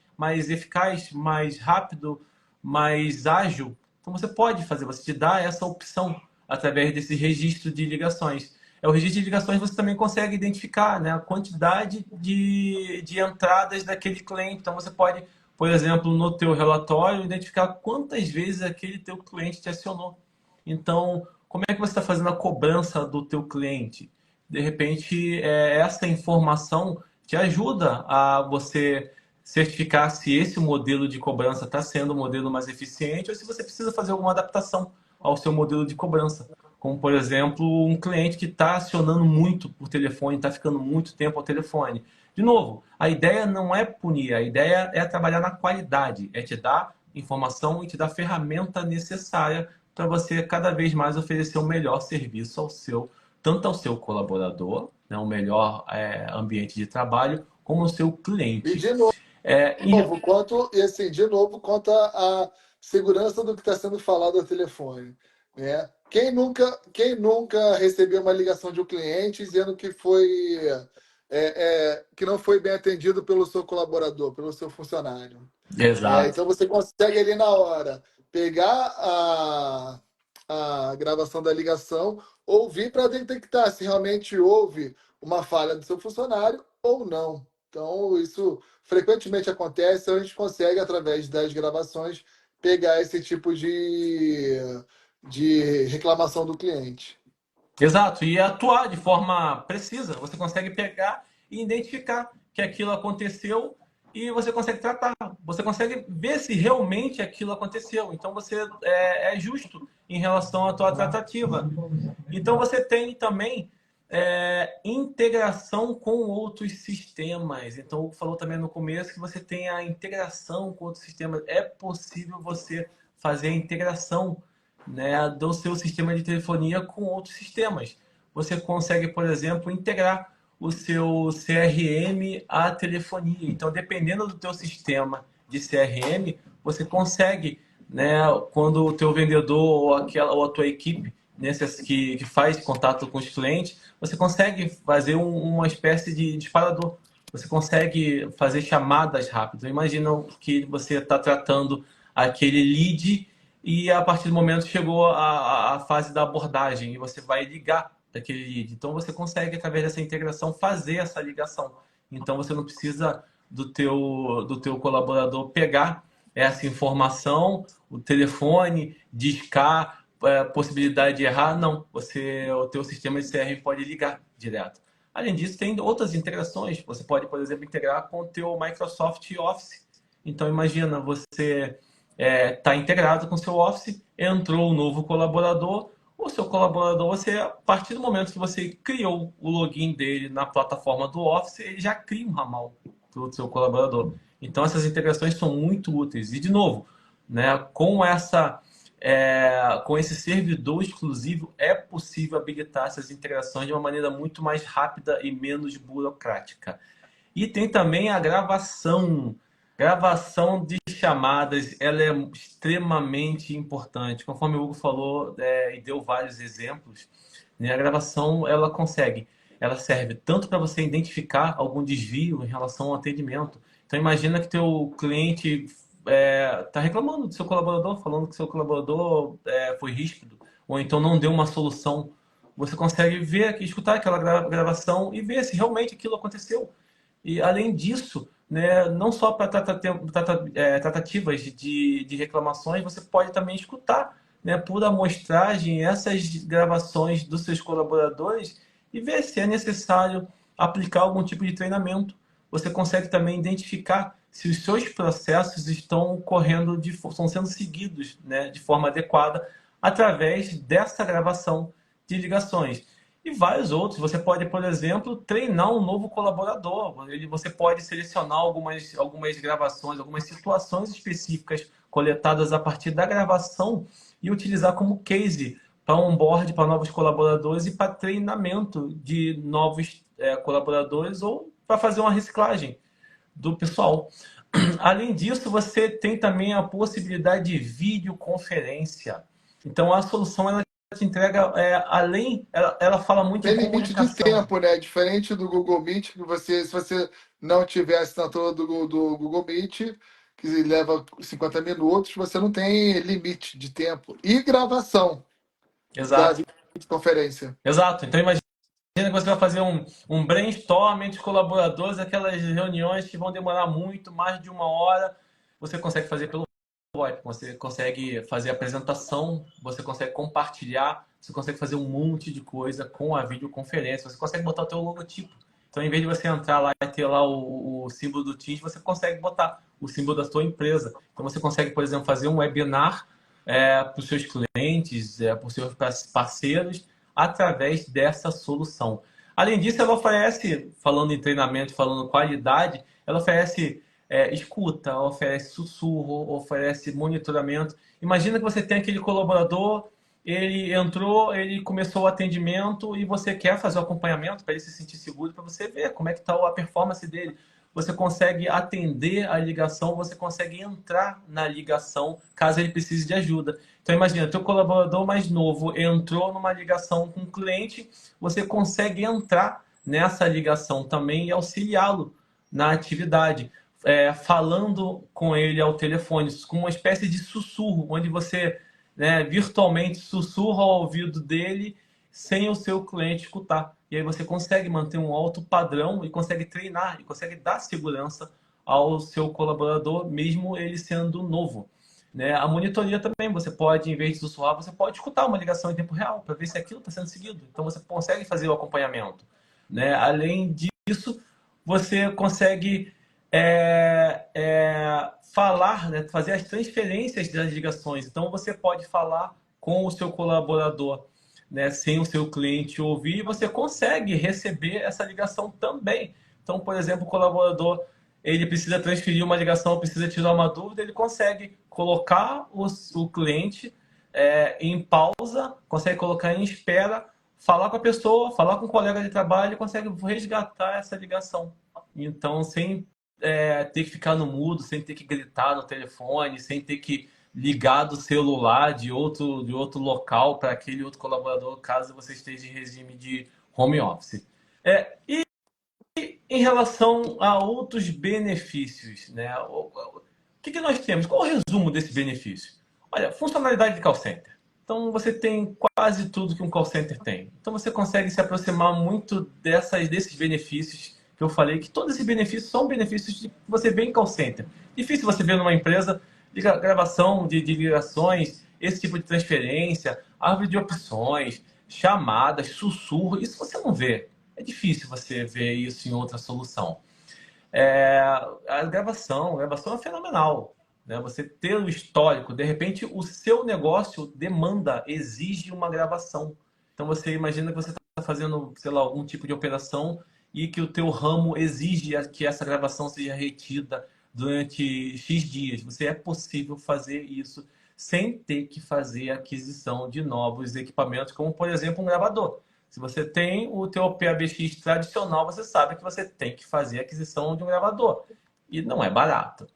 eficaz, mais rápido, mais ágil. Então você pode fazer, você te dá essa opção através desse registro de ligações. O registro de ligações você também consegue identificar, né, a quantidade de entradas daquele cliente. Então você pode, por exemplo, no teu relatório, identificar quantas vezes aquele teu cliente te acionou. Então, como é que você está fazendo a cobrança do teu cliente? De repente, essa informação te ajuda a você certificar se esse modelo de cobrança está sendo o modelo mais eficiente ou se você precisa fazer alguma adaptação ao seu modelo de cobrança. Como, por exemplo, um cliente que está acionando muito por telefone, está ficando muito tempo ao telefone. De novo, a ideia não é punir, a ideia é trabalhar na qualidade, é te dar informação e te dar a ferramenta necessária para você cada vez mais oferecer o melhor serviço tanto ao seu colaborador, né, um melhor ambiente de trabalho, como ao seu E cliente. de novo, É, em- de novo, quanto à segurança do que está sendo falado ao telefone, né? Quem nunca recebeu uma ligação de um cliente dizendo que que não foi bem atendido pelo seu colaborador, pelo seu funcionário? Exato. Então você consegue ali na hora pegar a gravação da ligação, ouvir para detectar se realmente houve uma falha do seu funcionário ou não. Então, isso frequentemente acontece, a gente consegue, através das gravações, pegar esse tipo de reclamação do cliente. Exato, e atuar de forma precisa. Você consegue pegar e identificar que aquilo aconteceu e você consegue tratar. Você consegue ver se realmente aquilo aconteceu. Então você é justo em relação à tua tratativa. Então você tem também integração com outros sistemas. Então o falou também no começo que você tem a integração com outros sistemas. É possível você fazer a integração, né, do seu sistema de telefonia com outros sistemas. Você consegue, por exemplo, integrar o seu CRM à telefonia. Então, dependendo do teu sistema de CRM, você consegue, né, quando o teu vendedor ou a tua equipe que faz contato com os clientes, você consegue fazer uma espécie de disparador. Você consegue fazer chamadas rápidas. Imagina que você está tratando aquele lead e a partir do momento chegou a fase da abordagem e você vai ligar daquele lead. Então você consegue, através dessa integração, fazer essa ligação. Então você não precisa do teu colaborador pegar essa informação, o telefone, discar, possibilidade de errar. Não, o teu sistema de CRM pode ligar direto. Além disso, tem outras integrações. Você pode, por exemplo, integrar com o teu Microsoft Office. Então imagina, você está integrado com o seu Office, entrou um novo colaborador, o seu colaborador, a partir do momento que você criou o login dele na plataforma do Office, ele já cria um ramal para o seu colaborador. Então, essas integrações são muito úteis. E, de novo, né, com esse servidor exclusivo, é possível habilitar essas integrações de uma maneira muito mais rápida e menos burocrática. E tem também a gravação. Gravação de chamadas, ela é extremamente importante. Conforme o Hugo falou, e deu vários exemplos, né, a gravação, ela serve tanto para você identificar algum desvio em relação ao atendimento. Então, imagina que teu cliente está reclamando do seu colaborador, falando que seu colaborador foi ríspido, ou então não deu uma solução. Você consegue ver, escutar aquela gravação e ver se realmente aquilo aconteceu. E, além disso, né, não só para tratativas de reclamações, você pode também escutar, né, por amostragem essas gravações dos seus colaboradores e ver se é necessário aplicar algum tipo de treinamento. Você consegue também identificar se os seus processos estão sendo seguidos, né, de forma adequada através dessa gravação de ligações. E vários outros. Você pode, por exemplo, treinar um novo colaborador. Você pode selecionar algumas gravações, algumas situações específicas coletadas a partir da gravação e utilizar como case para onboard para novos colaboradores e para treinamento de novos colaboradores ou para fazer uma reciclagem do pessoal. Além disso, você tem também a possibilidade de videoconferência. Então, a solução ela te entrega, ela fala muito Tem de limite de comunicação. tempo, né? Diferente do Google Meet, que se você não tiver a assinatura do Google Meet, que leva 50 minutos, você não tem limite de tempo. E gravação da Exato, videoconferência. exato. Então, imagina que você vai fazer um brainstorm entre os colaboradores, aquelas reuniões que vão demorar muito, mais de 1 hora. Você consegue fazer pelo VoIP, você consegue fazer apresentação, você consegue compartilhar, você consegue fazer um monte de coisa com a videoconferência, você consegue botar o teu logotipo. Então, em vez de você entrar lá e ter lá o símbolo do Teams, você consegue botar o símbolo da sua empresa. Então, você consegue, por exemplo, fazer um webinar para os seus clientes, para os seus parceiros, através dessa solução. Além disso, ela oferece, falando em treinamento, falando qualidade, ela oferece escuta, oferece sussurro, oferece monitoramento. Imagina que você tem aquele colaborador, ele entrou, ele começou o atendimento e você quer fazer o acompanhamento para ele se sentir seguro, para você ver como é que está a performance dele. Você consegue atender a ligação, você consegue entrar na ligação caso ele precise de ajuda. Então imagina, teu colaborador mais novo entrou numa ligação com um cliente, você consegue entrar nessa ligação também e auxiliá-lo na atividade, falando com ele ao telefone, com uma espécie de sussurro, onde você, né, virtualmente sussurra ao ouvido dele sem o seu cliente escutar. E aí você consegue manter um alto padrão e consegue treinar e consegue dar segurança ao seu colaborador, mesmo ele sendo novo. Né? A monitoria também, você pode, em vez de sussurrar, você pode escutar uma ligação em tempo real para ver se aquilo está sendo seguido. Então você consegue fazer o acompanhamento. Né? Além disso, você consegue falar, né? Fazer as transferências das ligações. Então você pode falar com o seu colaborador, né? Sem o seu cliente ouvir, e você consegue receber essa ligação também. Então, por exemplo, o colaborador ele precisa transferir uma ligação, precisa tirar uma dúvida, ele consegue colocar o cliente em pausa, consegue colocar em espera, falar com a pessoa, falar com o colega de trabalho, e consegue resgatar essa ligação. Então, sem ter que ficar no mudo, sem ter que gritar no telefone, sem ter que ligar do celular de outro local para aquele outro colaborador, caso você esteja em regime de home office. E em relação a outros benefícios, né? O que nós temos? Qual é o resumo desse benefício? Olha, funcionalidade de call center. Então você tem quase tudo que um call center tem. Então você consegue se aproximar muito desses benefícios que eu falei, que todos esses benefícios são benefícios que você vê em call center. Difícil você ver numa empresa de gravação de ligações, esse tipo de transferência, árvore de opções, chamadas, sussurro, isso você não vê. É difícil você ver isso em outra solução. A gravação é fenomenal. Né? Você ter o histórico, de repente o seu negócio demanda, exige uma gravação. Então você imagina que você está fazendo, sei lá, algum tipo de operação e que o teu ramo exige que essa gravação seja retida durante X dias. É possível fazer isso sem ter que fazer aquisição de novos equipamentos, como por exemplo um gravador. Se você tem o teu PABX tradicional, você sabe que você tem que fazer a aquisição de um gravador. E não é barato.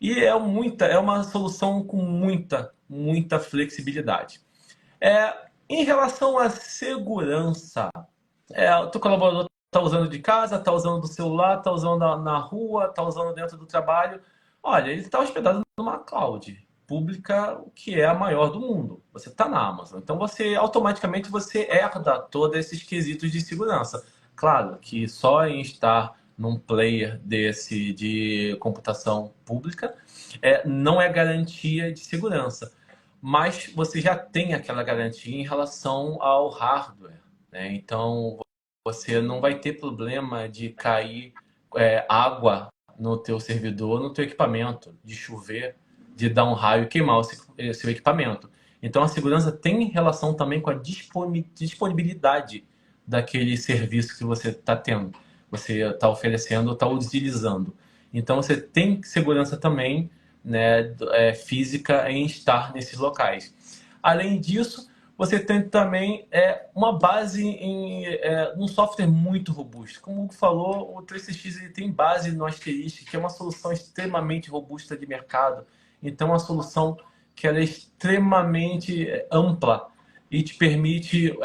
E é uma solução com muita flexibilidade. Em relação à segurança, o teu colaborador está usando de casa, está usando do celular, está usando na rua, está usando dentro do trabalho. Olha, ele está hospedado numa cloud pública, que é a maior do mundo. Você está na Amazon. Então, automaticamente você herda todos esses quesitos de segurança. Claro que só em estar num player desse de computação pública não é garantia de segurança. Mas você já tem aquela garantia em relação ao hardware, né? Então, você não vai ter problema de cair água no teu servidor, no teu equipamento, de chover, de dar um raio e queimar o seu equipamento. Então, a segurança tem relação também com a disponibilidade daquele serviço que você está tendo, você está oferecendo, está utilizando. Então, você tem segurança também, né, física em estar nesses locais. Além disso, você tem também uma base em um software muito robusto. Como o Hugo falou, o 3CX ele tem base no Asterisk, que é uma solução extremamente robusta de mercado. Então, é uma solução que ela é extremamente ampla e te permite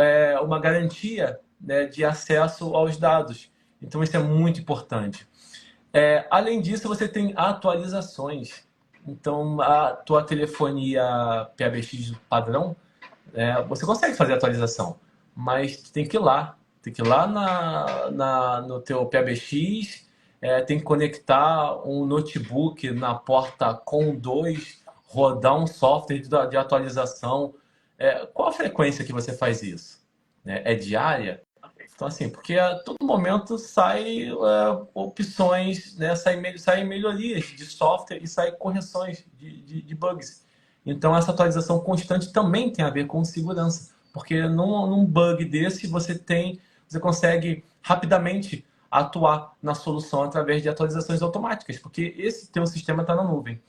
uma garantia, né, de acesso aos dados. Então, isso é muito importante. Além disso, você tem atualizações. Então, a tua telefonia PABX padrão, você consegue fazer atualização, mas tem que ir lá. Tem que ir lá no teu PABX, tem que conectar um notebook na porta COM2, rodar um software de atualização. Qual a frequência que você faz isso? É diária? Então, assim, porque a todo momento sai opções, né? Saem melhorias de software e saem correções de bugs. Então, essa atualização constante também tem a ver com segurança, porque num bug desse você consegue rapidamente atuar na solução através de atualizações automáticas, porque esse teu sistema está na nuvem.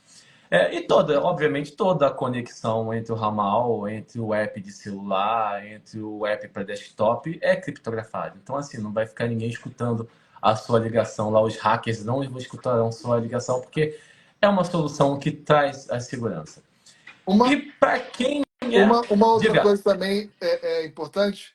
Obviamente, toda a conexão entre o ramal, entre o app de celular, entre o app para desktop é criptografado. Então, assim, não vai ficar ninguém escutando a sua ligação lá. Os hackers não escutarão sua ligação, porque é uma solução que traz a segurança. Uma, E para quem uma outra Diga. coisa também é importante,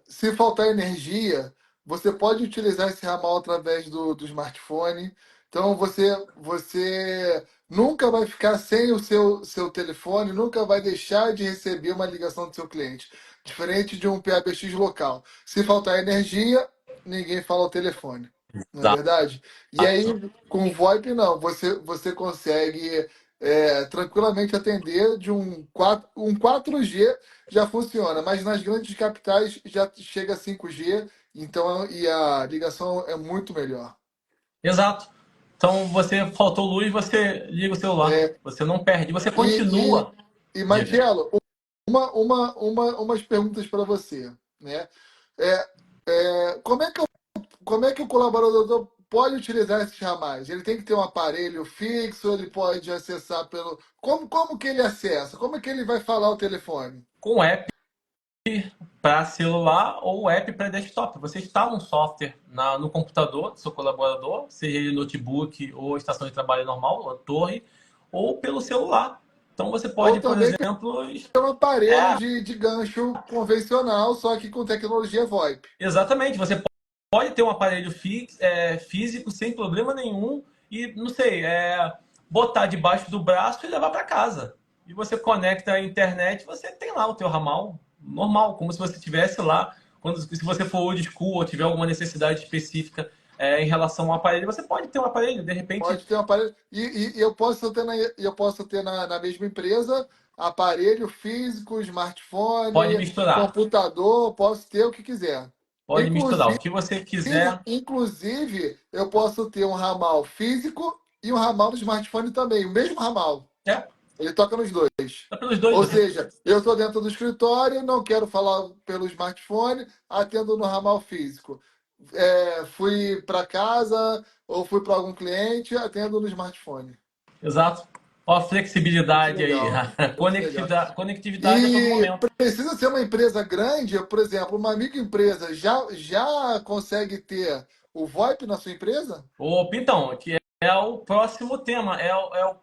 se faltar energia, você pode utilizar esse ramal através do smartphone. Então você nunca vai ficar sem o seu telefone, nunca vai deixar de receber uma ligação do seu cliente. Diferente de um PABX local. Se faltar energia, ninguém fala ao telefone. Não é verdade? E aí, com o VoIP, não. Você consegue tranquilamente atender de um 4G já funciona, mas nas grandes capitais já chega a 5G, então e a ligação é muito melhor. Exato. Então, você faltou luz, você liga o celular. É, Você não perde. Você e, continua. e Diga. Marcelo, umas perguntas para você, né? É, como é que o colaborador pode utilizar esses ramais? Ele tem que ter um aparelho fixo, ele pode acessar pelo. Como que ele acessa? Como é que ele vai falar o telefone? Com o app para celular ou app para desktop. Você instala um software no computador do seu colaborador, seja ele notebook ou estação de trabalho normal, ou torre, ou pelo celular. Então você Ou pode, por também exemplo, é um aparelho de gancho convencional, só que com tecnologia VoIP. exatamente, você pode ter um aparelho físico sem problema nenhum e, não sei, botar debaixo do braço e levar para casa. E você conecta a internet, você tem lá o teu ramal normal, como se você estivesse lá. Se você for old school ou tiver alguma necessidade específica em relação ao aparelho, você pode ter um aparelho, de repente Pode ter um aparelho. E eu posso ter na mesma empresa aparelho físico, pode smartphone, misturar. computador, posso ter o que quiser. Pode misturar o Inclusive, que você quiser. eu posso ter um ramal físico e um ramal do smartphone também, o mesmo ramal. É, Ele toca nos dois. dá pelos dois. Ou seja, eu estou dentro do escritório, não quero falar pelo smartphone, atendo no ramal físico. fui para casa ou fui para algum cliente, atendo no smartphone. Exato. Ó, a Muito flexibilidade aí. legal, muito legal. Conectividade a todo E momento. precisa ser uma empresa grande, por exemplo, uma microempresa já consegue ter o VoIP na sua empresa? Ô, Pitão, que é o próximo tema.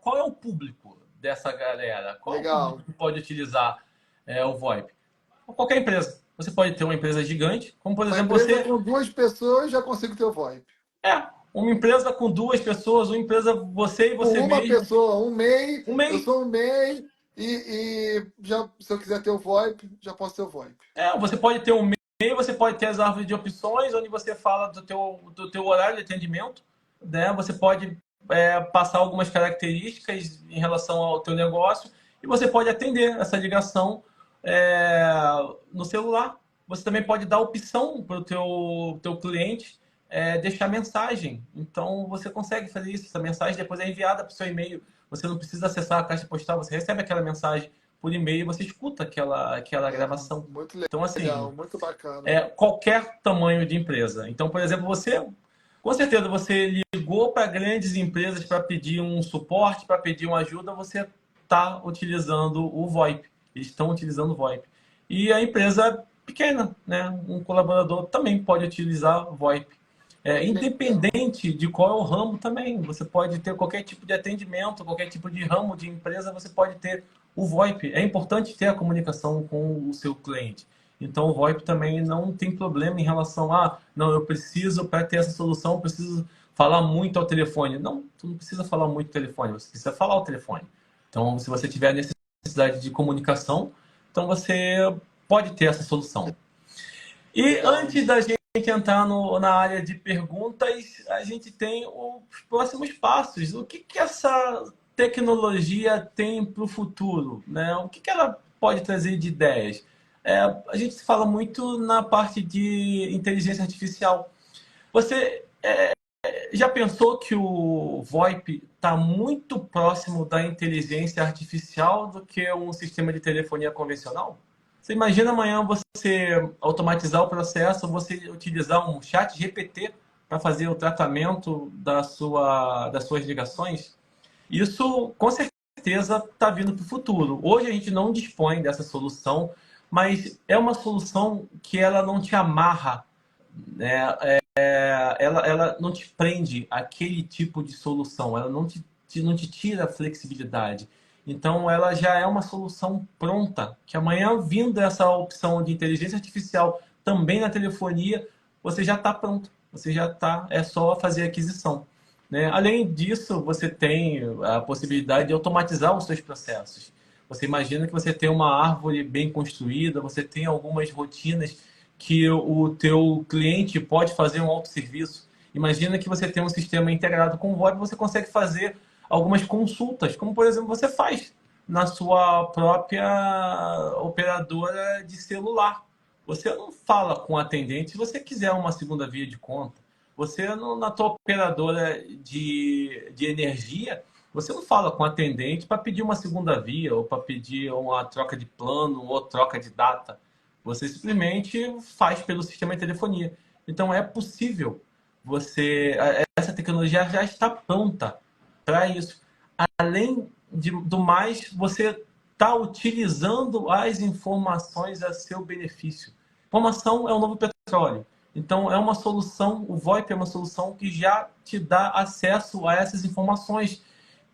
Qual é o público dessa galera? Qual é o público Legal. que pode utilizar o VoIP? Qualquer empresa. Você pode ter uma empresa gigante, como por Uma exemplo empresa você com duas pessoas já consigo ter o VoIP. é uma empresa com duas pessoas, uma empresa você e Com você uma mesmo, pessoa, um MEI, um eu MEI. sou um MEI e já, se eu quiser ter o VoIP, já posso ter o VoIP. Você pode ter um MEI, você pode ter as árvores de opções, onde você fala do teu horário de atendimento, né? Você pode passar algumas características em relação ao teu negócio e você pode atender essa ligação é, no celular. Você também pode dar opção para o teu cliente deixar mensagem. Então você consegue fazer isso. Essa mensagem depois é enviada para o seu e-mail. Você não precisa acessar a caixa postal, você recebe aquela mensagem por e-mail e você escuta aquela gravação. Muito Então, assim, legal, muito bacana. qualquer tamanho de empresa. Então, por exemplo, com certeza, você ligou para grandes empresas para pedir um suporte, para pedir uma ajuda, você está utilizando o VoIP. Eles estão utilizando o VoIP. E a empresa pequena, né? Um colaborador também pode utilizar o VoIP. Legal. Independente de qual é o ramo também, você pode ter qualquer tipo de atendimento, qualquer tipo de ramo de empresa, você pode ter o VoIP. É importante ter a comunicação com o seu cliente. Então o VoIP também não tem problema em relação a, não, eu preciso, para ter essa solução, eu preciso falar muito ao telefone. Não, tu não precisa falar muito ao telefone, você precisa falar ao telefone. Então, se você tiver necessidade de comunicação, então você pode ter essa solução. E Legal. antes da gente entrar na área de perguntas, a gente tem os próximos passos. O que essa tecnologia tem para o futuro? Né? O que ela pode trazer de ideias? A gente fala muito na parte de inteligência artificial. Você já pensou que o VoIP está muito próximo da inteligência artificial do que um sistema de telefonia convencional? Você imagina amanhã você automatizar o processo, você utilizar um chat GPT para fazer o tratamento das suas ligações? Isso, com certeza, está vindo para o futuro. Hoje a gente não dispõe dessa solução, mas é uma solução que ela não te amarra, né? Ela não te prende àquele tipo de solução, ela não te tira a flexibilidade. Então, ela já é uma solução pronta, que amanhã, vindo essa opção de inteligência artificial também na telefonia, você já está pronto, você já está, é só fazer a aquisição. Né? Além disso, você tem a possibilidade de automatizar os seus processos. Você imagina que você tem uma árvore bem construída, você tem algumas rotinas que o teu cliente pode fazer um autosserviço. Imagina que você tem um sistema integrado com o VoIP, você consegue fazer algumas consultas, como por exemplo você faz na sua própria operadora de celular. Você não fala com o atendente se você quiser uma segunda via de conta. Você na tua operadora de energia, você não fala com o atendente para pedir uma segunda via ou para pedir uma troca de plano ou troca de data. Você simplesmente faz pelo sistema de telefonia. Então é possível essa tecnologia já está pronta para isso. Além do mais, você está utilizando as informações a seu benefício. Informação é o novo petróleo. Então é uma solução, o VoIP é uma solução que já te dá acesso a essas informações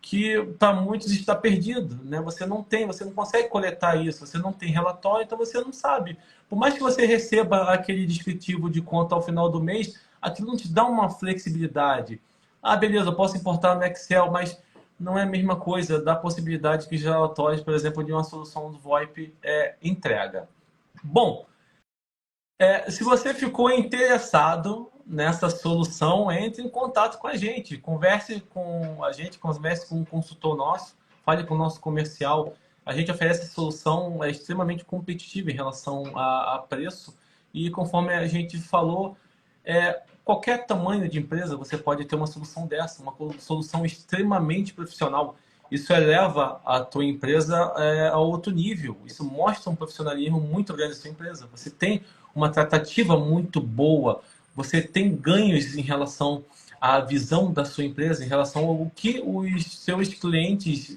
que para muitos está perdido, né? Você não consegue coletar isso, você não tem relatório, então você não sabe. Por mais que você receba aquele descritivo de conta ao final do mês, aquilo não te dá uma flexibilidade. Ah, beleza, eu posso importar no Excel, mas não é a mesma coisa da possibilidade que os relatórios, por exemplo, de uma solução do VoIP entrega. Bom, se você ficou interessado nessa solução, entre em contato com a gente, converse com a gente, converse com um consultor nosso, fale com o nosso comercial. A gente oferece solução extremamente competitiva em relação a preço e conforme a gente falou, qualquer tamanho de empresa você pode ter uma solução dessa, uma solução extremamente profissional. Isso eleva a tua empresa a outro nível. Isso mostra um profissionalismo muito grande da sua empresa. Você tem uma tratativa muito boa você tem ganhos em relação à visão da sua empresa, em relação ao que os seus clientes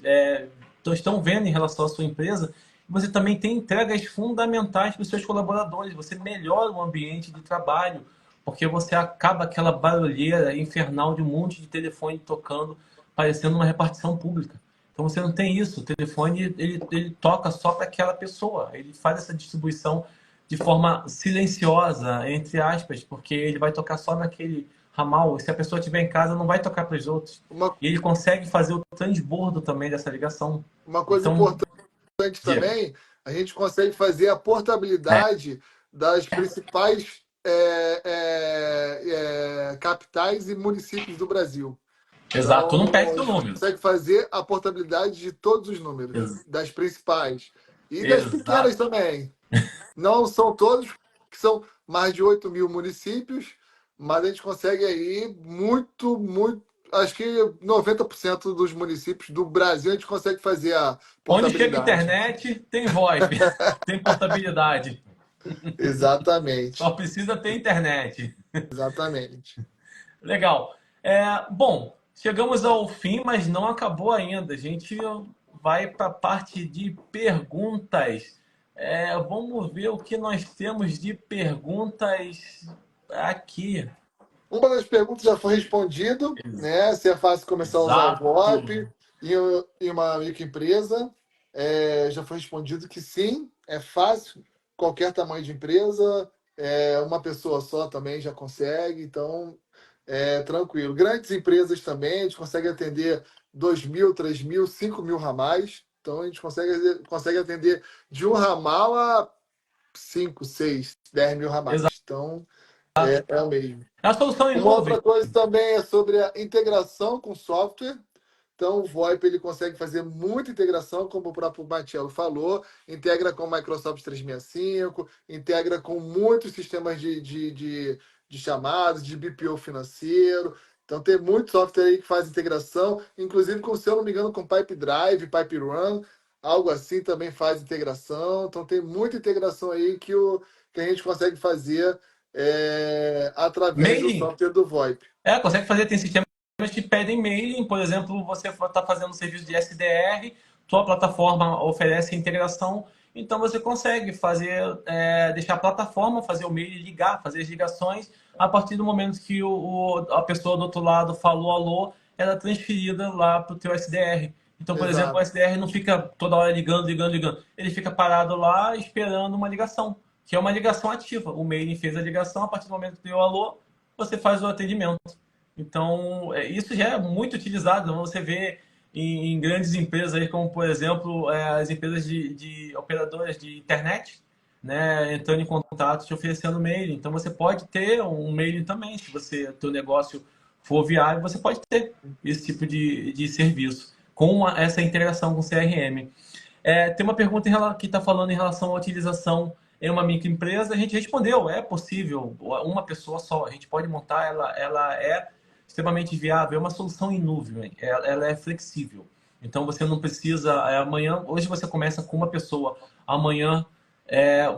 estão vendo em relação à sua empresa. Você também tem entregas fundamentais para os seus colaboradores. Você melhora o ambiente de trabalho, porque você acaba aquela barulheira infernal de um monte de telefone tocando, parecendo uma repartição pública. Então você não tem isso. O telefone ele toca só para aquela pessoa. Ele faz essa distribuição de forma silenciosa, entre aspas, porque ele vai tocar só naquele ramal. E se a pessoa estiver em casa, não vai tocar para os outros. Uma, E ele consegue fazer o transbordo também dessa ligação. uma coisa Então, importante diga. também, a gente consegue fazer a portabilidade das principais capitais e municípios do Brasil. Exato, tu não perde Então, a teu gente número. consegue fazer a portabilidade de todos os números, Ex das principais. E das pequenas exato. também. Não são todos, que são mais de 8 mil municípios, mas a gente consegue aí muito, acho que 90% dos municípios do Brasil a gente consegue fazer a Onde chega a portabilidade. internet, tem VoIP, tem portabilidade. Só Exatamente, precisa ter internet. exatamente. Legal. Bom, chegamos ao fim, mas não acabou ainda. A gente vai para a parte de perguntas. Vamos ver o que nós temos de perguntas aqui. Uma das perguntas já foi respondido, né? Se é fácil começar a usar o Exato. VoIP em uma microempresa. Já foi respondido que sim, é fácil, qualquer tamanho de empresa, uma pessoa só também já consegue, então tranquilo. Grandes empresas também, a gente consegue atender 2.000, 3.000, 5.000 ramais, então a gente consegue atender de um ramal a 5, 6, 10 mil Exato. ramais. Então é o mesmo. É a solução em Uma nuvem. outra coisa também é sobre a integração com software. Então, o VoIP ele consegue fazer muita integração, como o próprio Marcelo falou, integra com o Microsoft 365, integra com muitos sistemas de chamadas, de BPO financeiro. Então, tem muito software aí que faz integração, inclusive, com, se eu não me engano, com Pipe Drive, Pipe Run, algo assim também faz integração. Então, tem muita integração aí que a gente consegue fazer através do Mailing. software do VoIP. Consegue fazer, tem sistemas que pedem mailing, por exemplo, você está fazendo um serviço de SDR, tua plataforma oferece integração, então você consegue fazer, deixar a plataforma, fazer o mail ligar, fazer as ligações, a partir do momento que a pessoa do outro lado falou alô, ela é transferida lá para o teu SDR. Então, por exemplo, o Exato. SDR não fica toda hora ligando, ligando, ligando. Ele fica parado lá esperando uma ligação, que é uma ligação ativa. O mailing fez a ligação, a partir do momento que deu alô, você faz o atendimento. Então, isso já é muito utilizado. Você vê em grandes empresas, aí, como, por exemplo, as empresas de operadoras de internet, né, entrando em contato, te oferecendo mailing. Então, você pode ter um mailing também. Se você teu negócio for viável, você pode ter esse tipo de serviço com essa integração com o CRM. Tem uma pergunta que está falando em relação à utilização em uma microempresa. A gente respondeu, é possível, uma pessoa só. A gente pode montar, ela é extremamente viável, é uma solução em nuvem, ela é flexível. Então você não precisa, amanhã, hoje você começa com uma pessoa, amanhã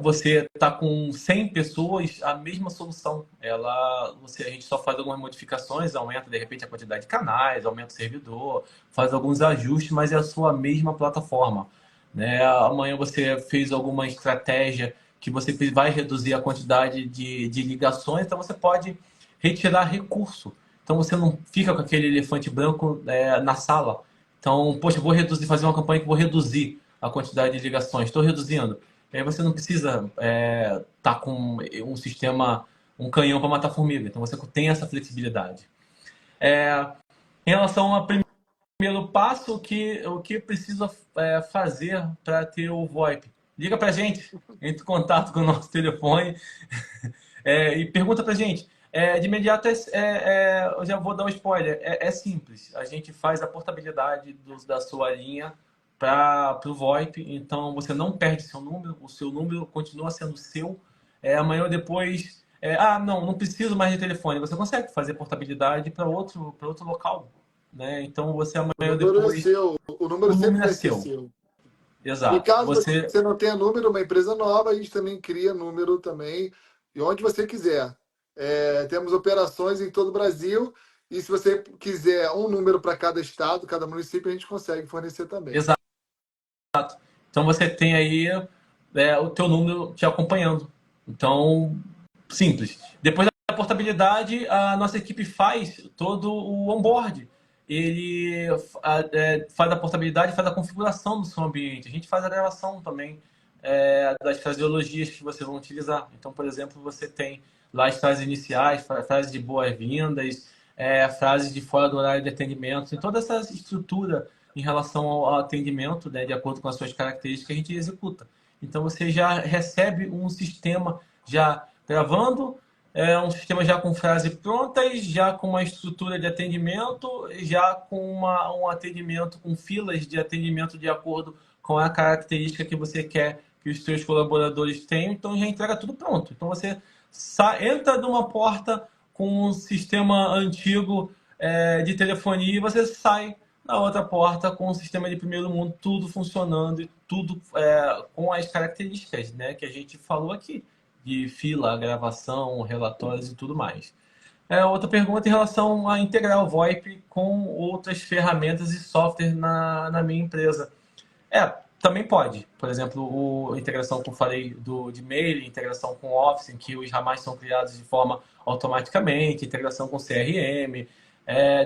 você está com 100 pessoas, a mesma solução. A gente só faz algumas modificações, aumenta de repente a quantidade de canais, aumenta o servidor, faz alguns ajustes, mas é a sua mesma plataforma. Né? Amanhã você fez alguma estratégia que você vai reduzir a quantidade de ligações, então você pode retirar recurso. Então você não fica com aquele elefante branco na sala. Então, poxa, vou reduzir, fazer uma campanha que vou reduzir a quantidade de ligações. Estou reduzindo. Aí você não precisa estar com um sistema, um canhão para matar formiga. Então você tem essa flexibilidade. Em relação ao primeiro passo, o que precisa fazer para ter o VoIP? Liga para a gente, entre em contato com o nosso telefone e pergunta para a gente. De imediato, eu já vou dar um spoiler. É simples. A gente faz a portabilidade da sua linha para o VoIP. Então, você não perde seu número. O seu número continua sendo seu. Amanhã ou depois... não preciso mais de telefone. Você consegue fazer portabilidade para outro local. Né? Então, você O amanhã ou número é depois... seu, o número O sempre número é vai ser seu. seu. E Exato. caso Você... você não tenha número, uma empresa nova, a gente também cria número também, e onde você quiser. Temos operações em todo o Brasil. E se você quiser um número para cada estado, cada município, a gente consegue fornecer também. Exato. Então você tem aí o teu número te acompanhando. Então, simples. Depois da portabilidade, a nossa equipe faz todo o onboard. Ele faz a portabilidade, faz a configuração do seu ambiente. A gente faz a gravação também das fraseologias que você vai utilizar. Então, por exemplo, você tem lá as frases iniciais, frases de boas-vindas, frases de fora do horário de atendimento, e toda essa estrutura em relação ao atendimento, né, de acordo com as suas características, a gente executa. Então você já recebe um sistema já gravando, um sistema já com frases prontas, já com uma estrutura de atendimento, já com um atendimento com filas de atendimento de acordo com a característica que você quer que os seus colaboradores tenham. Então já entrega tudo pronto. Então você entra numa porta com um sistema antigo de telefonia e você sai na outra porta com um sistema de primeiro mundo, tudo funcionando e tudo com as características, né, que a gente falou aqui, de fila, gravação, relatórios e tudo mais. Outra pergunta em relação a integrar o VoIP com outras ferramentas e software na minha empresa. Também pode. Por exemplo, a integração que eu falei de e-mail, integração com Office, em que os ramais são criados de forma automaticamente, integração com CRM.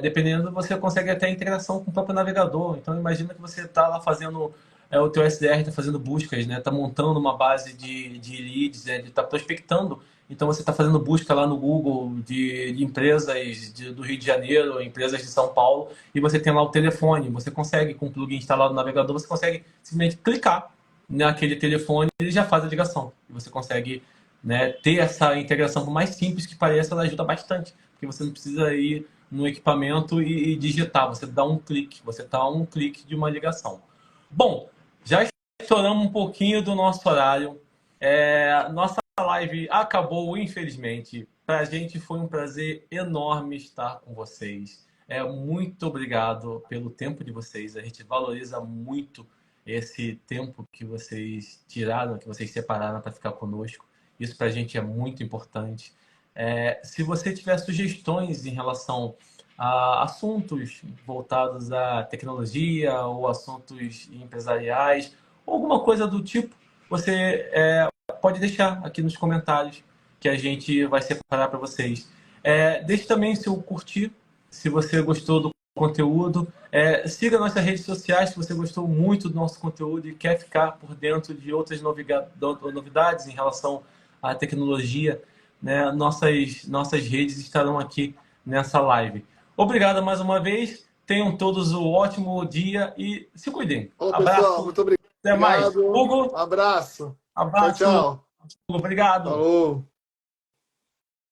Dependendo, você consegue até integração com o próprio navegador. Então, imagina que você está lá fazendo o teu SDR, está fazendo buscas, né? Está montando uma base de leads, né? Está prospectando. Então, você está fazendo busca lá no Google de empresas do Rio de Janeiro, empresas de São Paulo, e você tem lá o telefone. Você consegue, com o plugin instalado no navegador, você consegue simplesmente clicar naquele telefone e ele já faz a ligação. E você consegue, né, ter essa integração, por mais simples que pareça, ela ajuda bastante, porque você não precisa ir no equipamento e digitar. Você dá um clique, você está a um clique de uma ligação. Bom, já estouramos um pouquinho do nosso horário. Nossa live acabou, infelizmente. Para a gente foi um prazer enorme estar com vocês. Muito obrigado pelo tempo de vocês. A gente valoriza muito esse tempo que vocês tiraram, que vocês separaram para ficar conosco. Isso para a gente é muito importante. Se você tiver sugestões em relação a assuntos voltados à tecnologia ou assuntos empresariais, ou alguma coisa do tipo, você pode deixar aqui nos comentários que a gente vai separar para vocês. Deixe também seu curtir, se você gostou do conteúdo. Siga nossas redes sociais se você gostou muito do nosso conteúdo e quer ficar por dentro de outras novidades em relação à tecnologia, né? Nossas redes estarão aqui nessa live. Obrigado mais uma vez. Tenham todos um ótimo dia e se cuidem. Olá, pessoal. Abraço. Muito obrigado. Até mais. Hugo, Abraço. Tchau, abraço. tchau. Hugo, obrigado. Falou.